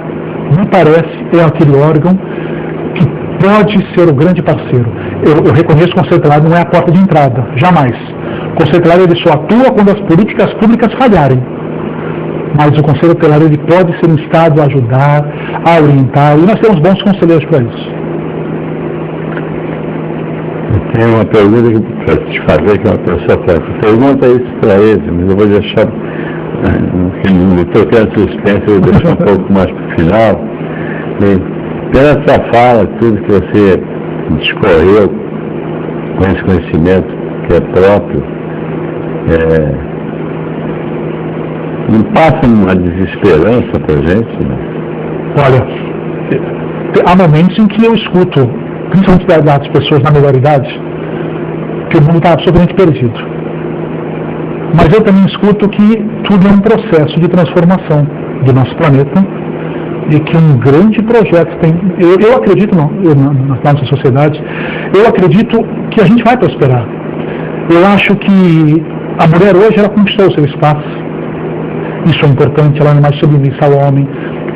me parece, é aquele órgão que pode ser o grande parceiro. Eu reconheço que o Conselho Tutelar não é a porta de entrada, jamais. O Conselho Tutelar ele só atua quando as políticas públicas falharem. Mas o Conselho Tutelar ele pode ser instado a ajudar, a orientar, e nós temos bons conselheiros para isso. Tem uma pergunta para te fazer, que uma pessoa faz. Pergunta isso para ele, mas eu vou deixar, me tocando suspense, eu vou deixar um pouco mais para o final. Pela sua fala, tudo que você discorreu, com esse conhecimento que é próprio, Não passa uma desesperança para a gente, né? Olha, há momentos em que eu escuto, principalmente das pessoas na melhor idade, que o mundo está absolutamente perdido. Mas eu também escuto que tudo é um processo de transformação do nosso planeta e que um grande projeto tem... Eu acredito, na nossa sociedade, eu acredito que a gente vai prosperar. Eu acho que a mulher hoje, ela conquistou o seu espaço. Isso é importante, ela não é mais submissa ao homem.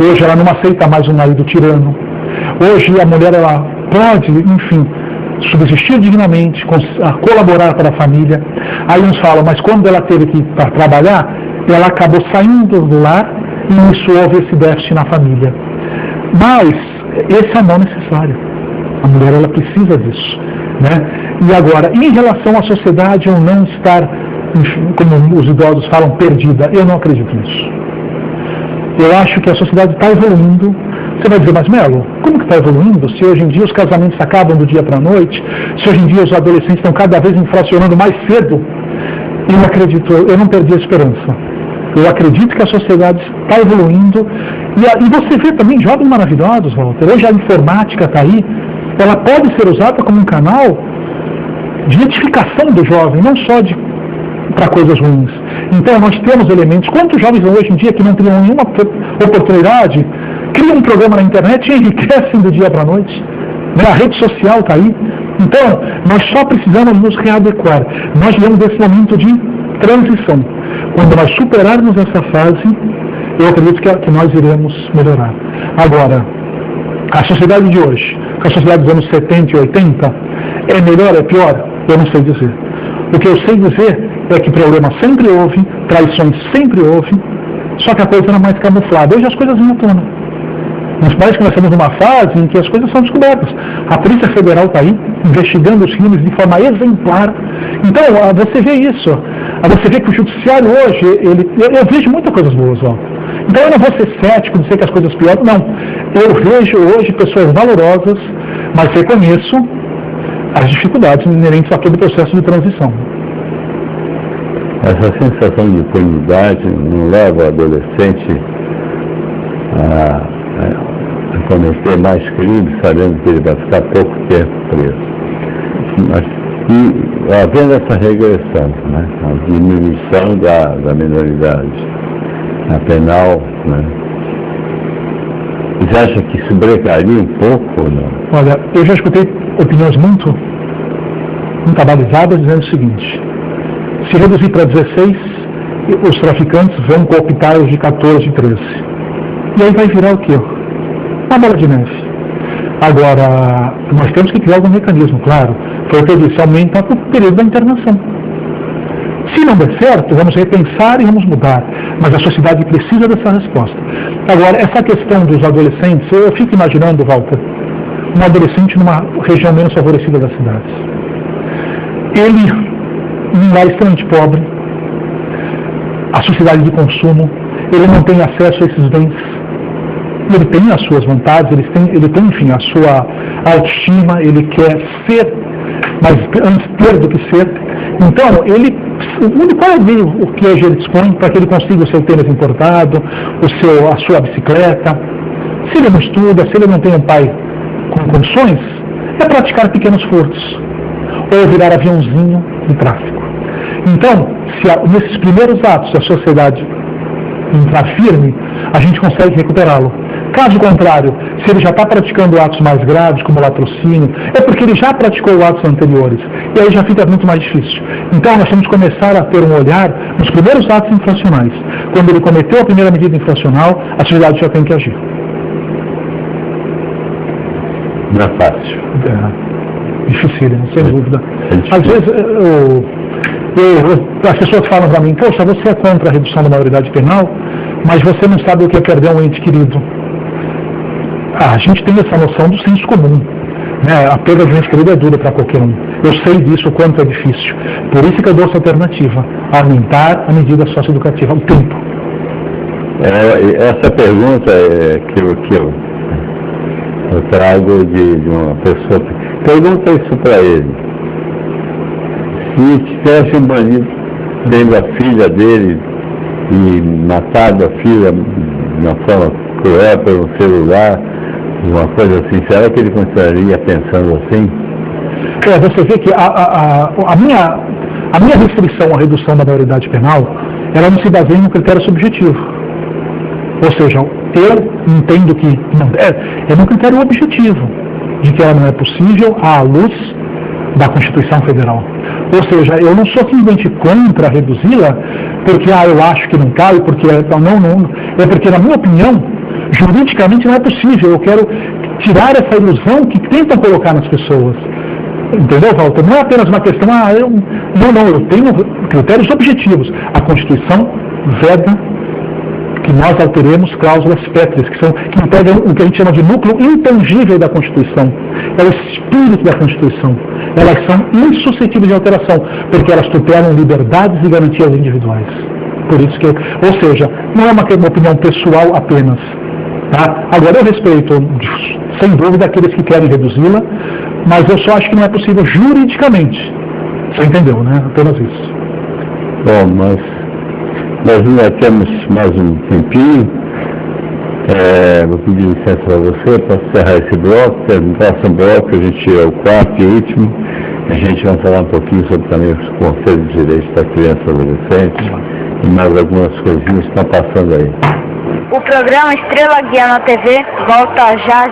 Hoje ela não aceita mais um marido tirano. Hoje a mulher, ela pode, enfim, subsistir dignamente, colaborar para a família. Aí uns falam, mas quando ela teve que ir para trabalhar, ela acabou saindo do lar e isso houve esse déficit na família. Mas esse é o mal necessário. A mulher, ela precisa disso, né? E agora, em relação à sociedade, eu não estar, como os idosos falam, perdida. Eu não acredito nisso. Eu acho que a sociedade está evoluindo. Você vai dizer, mas Melo, como que está evoluindo? Se hoje em dia os casamentos acabam do dia para a noite, se hoje em dia os adolescentes estão cada vez inflacionando mais cedo, eu acredito, eu não perdi a esperança. Eu acredito que a sociedade está evoluindo. E você vê também jovens maravilhosos, Walter. Hoje a informática está aí, ela pode ser usada como um canal de edificação do jovem, não só para coisas ruins. Então nós temos elementos. Quantos jovens hoje em dia que não teriam nenhuma oportunidade criam um programa na internet e enriquecem do dia para a noite? Né? A rede social está aí. Então nós só precisamos nos readequar. Nós vivemos desse momento de transição. Quando nós superarmos essa fase, eu acredito que nós iremos melhorar. Agora, a sociedade de hoje, a sociedade dos anos 70 e 80, é melhor, é pior? Eu não sei dizer. O que eu sei dizer é que problema sempre houve, traições sempre houve, só que a coisa era mais camuflada. Hoje as coisas vêm à tona. Nos parece que nós estamos numa fase em que as coisas são descobertas. A Polícia Federal está aí, investigando os crimes de forma exemplar. Então, você vê isso. Você vê que o Judiciário hoje, eu vejo muitas coisas boas, ó. Então eu não vou ser cético, dizer que as coisas pioram, não. Eu vejo hoje pessoas valorosas, mas reconheço as dificuldades inerentes a todo o processo de transição. Essa sensação de impunidade não leva o adolescente a cometer mais crimes, sabendo que ele vai ficar pouco tempo preso. E havendo essa regressão, né, a diminuição da minoridade na penal, né, você acha que isso brecaria um pouco ou não? Olha, eu já escutei opiniões muito abalizadas dizendo o seguinte: se reduzir para 16, os traficantes vão cooptar os de 14 e 13. E aí vai virar o quê? Uma bola de neve. Agora, nós temos que criar algum mecanismo, claro. Foi o que eu disse, aumenta o período da internação. Se não der certo, vamos repensar e vamos mudar. Mas a sociedade precisa dessa resposta. Agora, essa questão dos adolescentes, eu fico imaginando, Walter, um adolescente numa região menos favorecida das cidades. Ele, num lar extremamente pobre, a sociedade de consumo, ele não tem acesso a esses bens. Ele tem as suas vontades, ele tem, enfim, a sua autoestima, ele quer ser, mas antes ter do que ser. Então, qual é o meio que hoje ele dispõe para que ele consiga o seu tênis importado, a sua bicicleta? Se ele não estuda, se ele não tem um pai com condições, é praticar pequenos furtos, ou virar aviãozinho de tráfico. Então, nesses primeiros atos a sociedade entrar firme, a gente consegue recuperá-lo. Caso contrário, se ele já está praticando atos mais graves, como latrocínio, é porque ele já praticou atos anteriores. E aí já fica muito mais difícil. Então nós temos que começar a ter um olhar nos primeiros atos infracionais. Quando ele cometeu a primeira medida infracional, a sociedade já tem que agir. Não é fácil. Dificílimo, sem dúvida. Às vezes, as pessoas falam para mim, poxa, você é contra a redução da maioridade penal, mas você não sabe o que é perder um ente querido. A gente tem essa noção do senso comum, né? A perda de um ente querido é dura para qualquer um. Eu sei disso, o quanto é difícil. Por isso que eu dou essa alternativa, aumentar a medida socioeducativa, o tempo. Essa pergunta que eu trago de uma pessoa. Pergunta isso para ele. Se tivesse um bandido tendo a filha dele e matado a filha de uma forma cruel pelo celular, uma coisa assim, será que ele continuaria pensando assim? Você vê que a minha restrição à redução da maioridade penal, ela não se baseia em um critério subjetivo. Ou seja, eu entendo que não, é num critério objetivo, de que ela não é possível à luz da Constituição Federal. Ou seja, eu não sou simplesmente contra reduzi-la porque eu acho que não cabe, porque não, é porque, na minha opinião, juridicamente não é possível. Eu quero tirar essa ilusão que tentam colocar nas pessoas. Entendeu, Walter? Não é apenas uma questão, eu tenho critérios objetivos. A Constituição veda que nós alteremos cláusulas pétreas, que impedem o que a gente chama de núcleo intangível da Constituição. É o espírito da Constituição. Elas são insuscetíveis de alteração, porque elas tutelam liberdades e garantias individuais. Por isso que, ou seja, não é uma opinião pessoal apenas. Tá? Agora, eu respeito, sem dúvida, aqueles que querem reduzi-la, mas eu só acho que não é possível juridicamente. Você entendeu, né? Apenas isso. Bom, mas nós ainda temos mais um tempinho. Vou pedir licença para você para encerrar esse bloco. No próximo bloco, a gente é o quarto e último. A gente vai falar um pouquinho sobre também os conselhos de direitos da criança e adolescente e mais algumas coisinhas que estão passando aí. O programa Estrela Guia na TV volta já.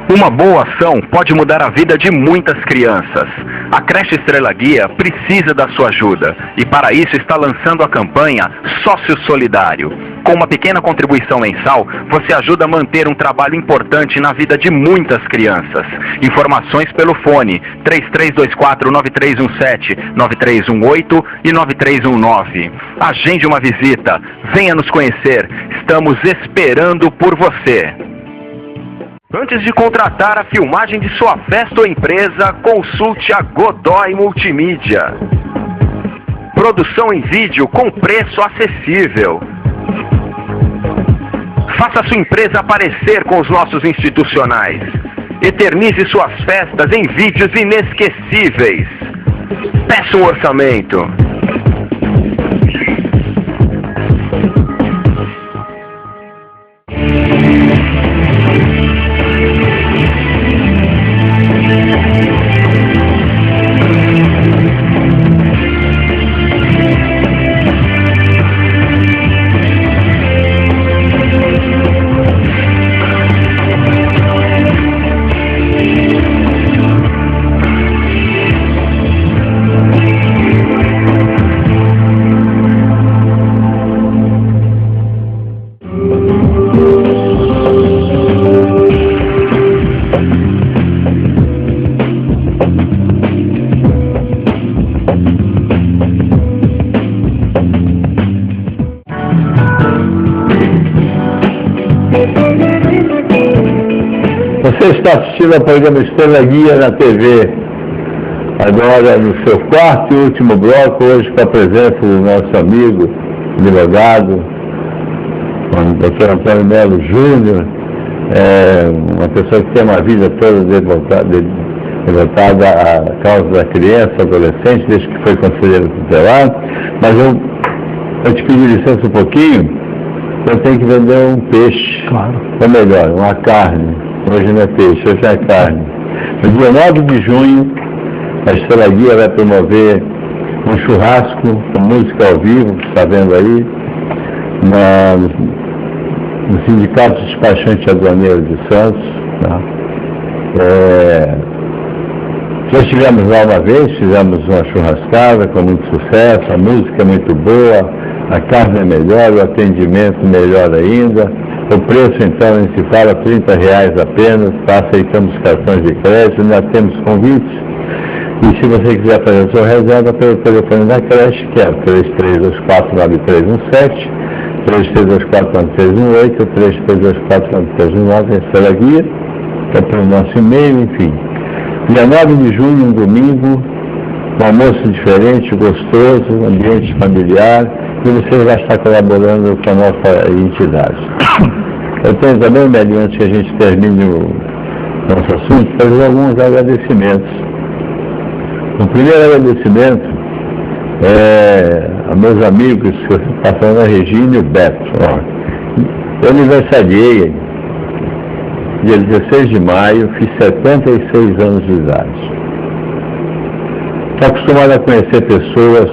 Uma boa ação pode mudar a vida de muitas crianças. A creche Estrela Guia precisa da sua ajuda e para isso está lançando a campanha Sócio Solidário. Com uma pequena contribuição mensal, você ajuda a manter um trabalho importante na vida de muitas crianças. Informações pelo fone 3324-9317, 9318 e 9319. Agende uma visita, venha nos conhecer, estamos esperando por você. Antes de contratar a filmagem de sua festa ou empresa, consulte a Godoy Multimídia. Produção em vídeo com preço acessível. Faça sua empresa aparecer com os nossos institucionais. Eternize suas festas em vídeos inesquecíveis. Peça um orçamento. Você está assistindo ao programa Estrela Guia na TV, agora no seu quarto e último bloco, hoje com a presença do nosso amigo, advogado, o Dr. Antônio Melo Júnior, uma pessoa que tem uma vida toda devotada à causa da criança, adolescente, desde que foi conselheiro tutelar, mas eu te pedi licença um pouquinho, eu tenho que vender um peixe, Claro. ou melhor, uma carne. Hoje não é peixe, hoje é carne. No dia 9 de junho, a Estrela Guia vai promover um churrasco com música ao vivo, que você está vendo aí, no Sindicato Despachante Aduaneiro de Santos. Tá? Já estivemos lá uma vez, fizemos uma churrascada com muito sucesso, a música é muito boa, a carne é melhor, o atendimento melhor ainda. O preço, então, nem se fala, R$30 apenas, aceitamos cartões de crédito, ainda temos convites. E se você quiser fazer a sua reserva pelo telefone da creche, que é 3324-9317, 3324-9318, 3324-9319, Estrela Guia, que é pelo nosso e-mail, enfim. Dia 9 de junho, um domingo, um almoço diferente, gostoso, ambiente familiar, e você vai estar colaborando com a nossa entidade. Eu tenho também, Meli, antes que a gente termine o nosso assunto, fazer alguns agradecimentos. O primeiro agradecimento a meus amigos que passaram a Regina e o Beto. Eu aniversariei dia 16 de maio, fiz 76 anos de idade. Estou acostumado a conhecer pessoas,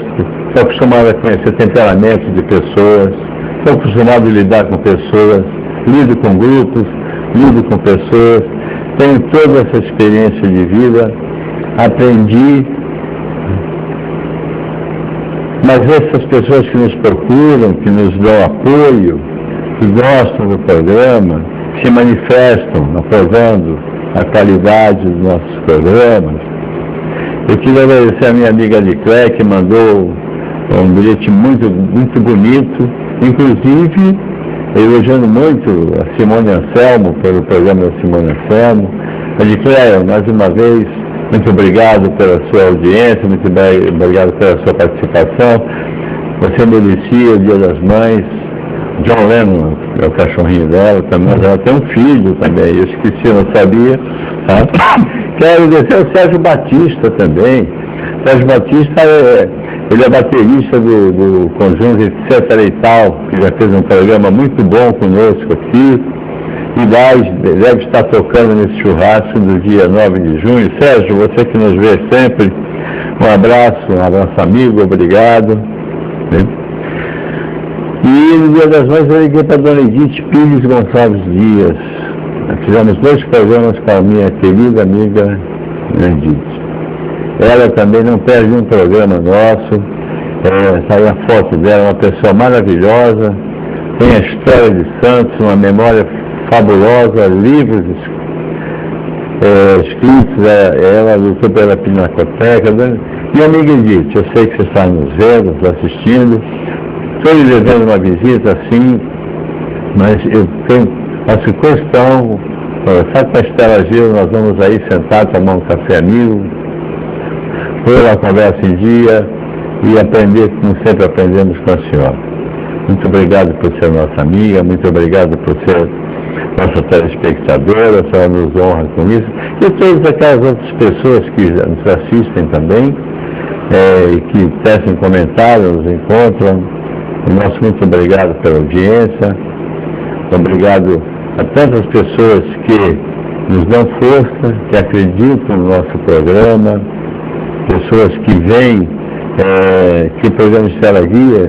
estou acostumado a conhecer temperamentos de pessoas, estou acostumado a lidar com pessoas, lido com grupos, lido com pessoas, tenho toda essa experiência de vida, aprendi, mas essas pessoas que nos procuram, que nos dão apoio, que gostam do programa, se manifestam aprovando a qualidade dos nossos programas. Eu queria agradecer a minha amiga Niclé, que mandou um bilhete muito bonito, inclusive elogiando muito a Simone Anselmo, pelo programa da Simone Anselmo. A Niclé, mais uma vez, muito obrigado pela sua audiência, muito obrigado pela sua participação. Você merecia o Dia das Mães. John Lennon é o cachorrinho dela, também, ela tem um filho também, eu esqueci, eu não sabia. Tá? Quero agradecer ao Sérgio Batista também. Sérgio Batista ele é baterista do conjunto Etc. e Tal, que já fez um programa muito bom conosco aqui. E deve estar tocando nesse churrasco do dia 9 de junho. Sérgio, você que nos vê sempre, um abraço amigo, obrigado. E no Dia das Mães eu liguei para a dona Edith Pires Gonçalves Dias. Fizemos 2 programas com a minha querida amiga Edith. Ela também não perde um programa nosso. Está aí a foto dela, uma pessoa maravilhosa, tem a história de Santos, uma memória fabulosa, livros escritos, ela lutou pela Pinacoteca. E amiga Edith, eu sei que você está nos vendo, nos assistindo. Estou lhe devendo uma visita, sim, mas eu faço questão, sabe, para Estela Gil, nós vamos aí sentar, tomar um café amigo, pôr uma conversa em dia e aprender, como sempre aprendemos com a senhora. Muito obrigado por ser nossa amiga, muito obrigado por ser nossa telespectadora, a senhora nos honra com isso. E todas aquelas outras pessoas que nos assistem também, e que tecem comentários, nos encontram. Nosso muito obrigado pela audiência, obrigado a tantas pessoas que nos dão força, que acreditam no nosso programa, pessoas que vêm, que o programa Estela Guia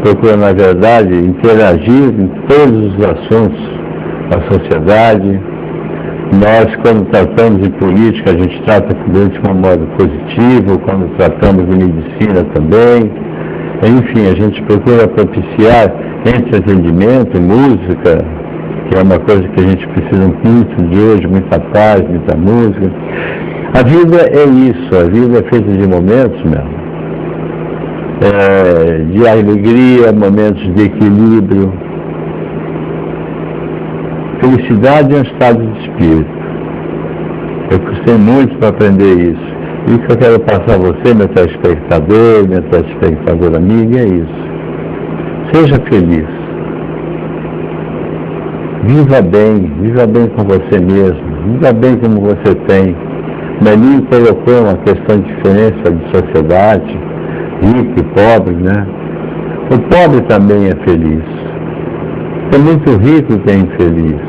procura, na verdade, interagir em todos os assuntos da sociedade. Nós, quando tratamos de política, a gente trata de um modo positivo, quando tratamos de medicina também. Enfim, a gente procura propiciar entretenimento, música, que é uma coisa que a gente precisa muito de hoje, muita paz, muita música. A vida é isso, a vida é feita de momentos mesmo. De alegria, momentos de equilíbrio. Felicidade é um estado de espírito. Eu custei muito para aprender isso. Isso que eu quero passar a você, meu telespectador, minha telespectadora amiga, é isso. Seja feliz. Viva bem com você mesmo. Viva bem como você tem. Meninho colocou uma questão de diferença de sociedade, rico e pobre, né? O pobre também é feliz. É muito rico que é infeliz.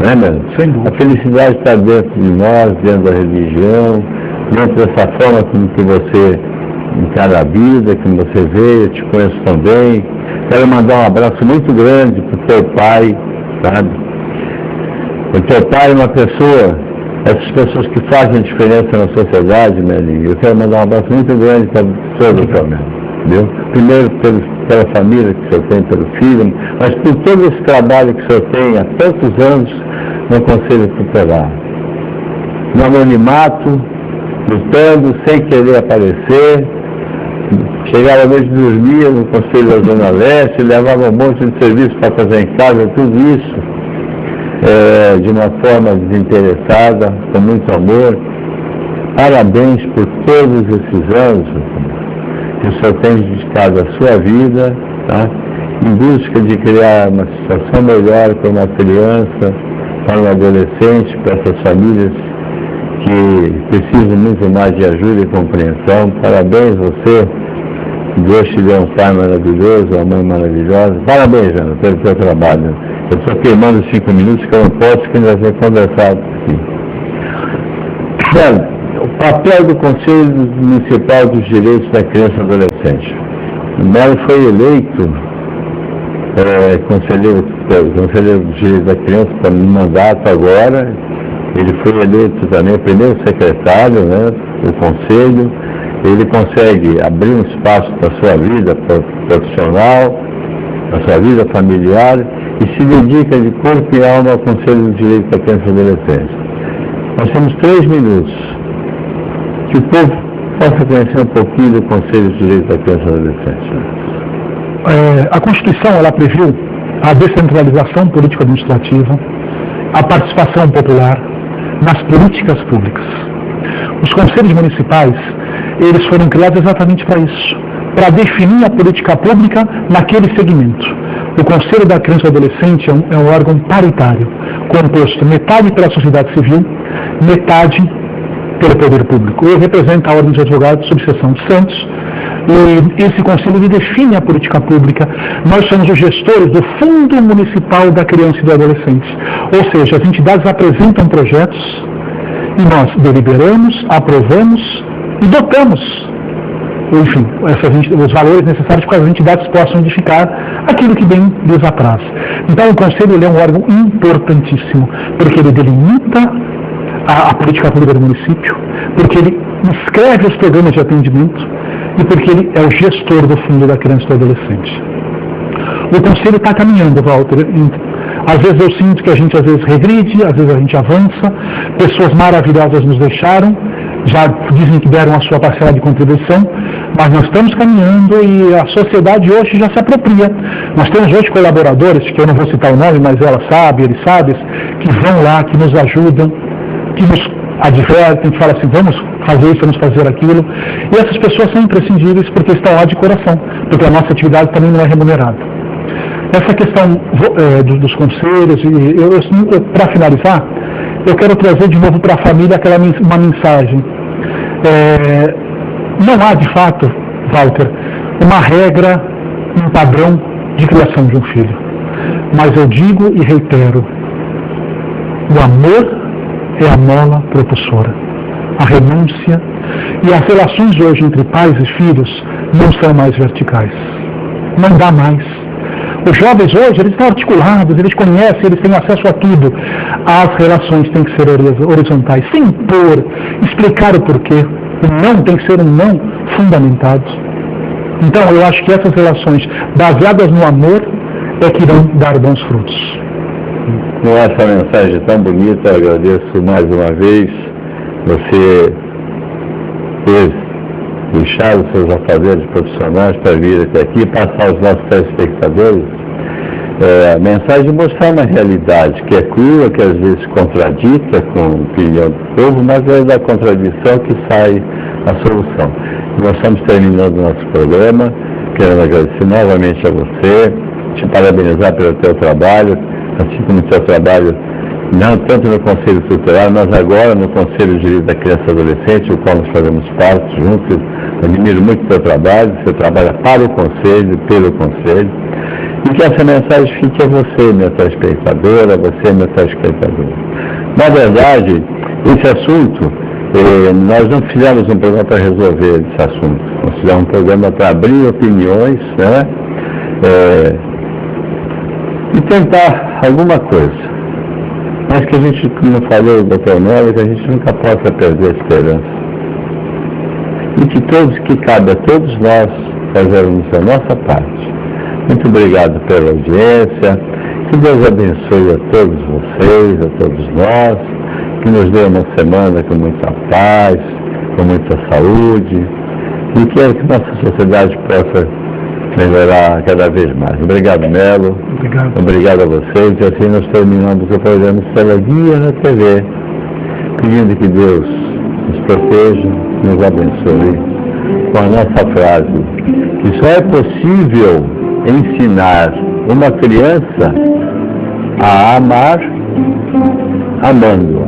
Não é mesmo? A felicidade está dentro de nós, dentro da religião, dentro dessa forma como que você encara a vida, como você vê, eu te conheço também. Quero mandar um abraço muito grande para o teu pai, sabe? O teu pai é uma pessoa, essas pessoas que fazem diferença na sociedade, Melinho. Eu quero mandar um abraço muito grande para todo o programa, entendeu? Primeiro pela família que o senhor tem, pelo filho, mas por todo esse trabalho que o senhor tem há tantos anos no Conselho Tutelar. No anonimato, lutando, sem querer aparecer, chegava à noite, dormia no Conselho da Zona Leste, levava um monte de serviço para fazer em casa, tudo isso de uma forma desinteressada, com muito amor. Parabéns por todos esses anos que o senhor tem dedicado à sua vida, tá? Em busca de criar uma situação melhor para uma criança, para um adolescente, para essas famílias que precisam muito mais de ajuda e compreensão. Parabéns você, Deus te deu um pai maravilhoso, uma mãe maravilhosa. Parabéns, Ana, pelo seu trabalho. Eu estou queimando 5 minutos que eu não posso, que ainda vai conversar aqui. Bom, o papel do Conselho Municipal dos Direitos da Criança e Adolescente. O Melo foi eleito conselheiro dos Direitos da Criança para um mandato agora. Ele foi eleito também o primeiro secretário, né, do Conselho. Ele consegue abrir um espaço para a sua vida profissional, para a sua vida familiar, e se dedica de corpo e alma ao Conselho dos Direitos da Criança e Adolescente. Nós temos 3 minutos. Que o povo possa conhecer um pouquinho do Conselho dos Direitos da Criança e Adolescente. A Constituição, ela previu a descentralização político-administrativa, a participação popular nas políticas públicas. Os conselhos municipais, eles foram criados exatamente para isso, para definir a política pública naquele segmento. O Conselho da Criança e Adolescente é um órgão paritário, composto metade pela sociedade civil, metade pelo poder público. Eu represento a Ordem dos Advogados, subseção de Santos, e esse conselho define a política pública. Nós somos os gestores do Fundo Municipal da Criança e do Adolescente. Ou seja, as entidades apresentam projetos e nós deliberamos, aprovamos e dotamos, enfim, os valores necessários para que as entidades possam edificar aquilo que bem lhes apraz. Então o Conselho ele é um órgão importantíssimo, porque ele delimita a política pública do município, porque ele escreve os programas de atendimento e porque ele é o gestor do Fundo da Criança e do Adolescente. O Conselho está caminhando, Walter. Às vezes eu sinto que a gente às vezes regride, às vezes a gente avança. Pessoas maravilhosas nos deixaram, já dizem que deram a sua parcela de contribuição, mas nós estamos caminhando e a sociedade hoje já se apropria. Nós temos hoje colaboradores, que eu não vou citar o nome, mas ela sabe, eles sabem, que vão lá, que nos ajudam, que nos advertem, que falam assim, vamos fazer isso, vamos fazer aquilo. E essas pessoas são imprescindíveis porque estão lá de coração, porque a nossa atividade também não é remunerada. Essa questão dos conselhos, e para finalizar, eu quero trazer de novo para a família uma mensagem. Não há, de fato, Walter, uma regra, um padrão de criação de um filho. Mas eu digo e reitero, o amor é a mola propulsora, a renúncia, e as relações hoje entre pais e filhos não são mais verticais. Não dá mais. Os jovens hoje, eles estão articulados, eles conhecem, eles têm acesso a tudo. As relações têm que ser horizontais, sem impor, explicar o porquê. O não tem que ser um não fundamentado. Então, eu acho que essas relações baseadas no amor é que irão dar bons frutos. Com essa mensagem tão bonita, eu agradeço mais uma vez você ter deixado os seus afazeres profissionais para vir até aqui e passar aos nossos telespectadores a mensagem de mostrar uma realidade que é crua, que às vezes contradita com a opinião do povo, mas é da contradição que sai a solução. Nós estamos terminando o nosso programa, quero agradecer novamente a você, te parabenizar pelo teu trabalho, assim como o teu trabalho, não tanto no Conselho Tutelar, mas agora no Conselho de Direitos da Criança e Adolescente, o qual nós fazemos parte juntos. Admiro muito o teu trabalho, você trabalha para o Conselho, pelo Conselho, e que essa mensagem fique a você, minha telespectadora, a você, meu telespectador. Na verdade, esse assunto, nós não fizemos um programa para resolver esse assunto, nós fizemos um programa para abrir opiniões, né? E tentar alguma coisa. Mas que a gente, como falou o Dr. Melo, que a gente nunca possa perder a esperança. E que cabe a todos nós fazermos a nossa parte. Muito obrigado pela audiência. Que Deus abençoe a todos vocês, a todos nós. Que nos dê uma semana com muita paz, com muita saúde. E que nossa sociedade possa melhorar cada vez mais. Obrigado, Melo. Obrigado. Obrigado a vocês. E assim nós terminamos o programa Estrela Guia na TV, pedindo que Deus nos proteja, nos abençoe, com a nossa frase, que só é possível ensinar uma criança a amar amando.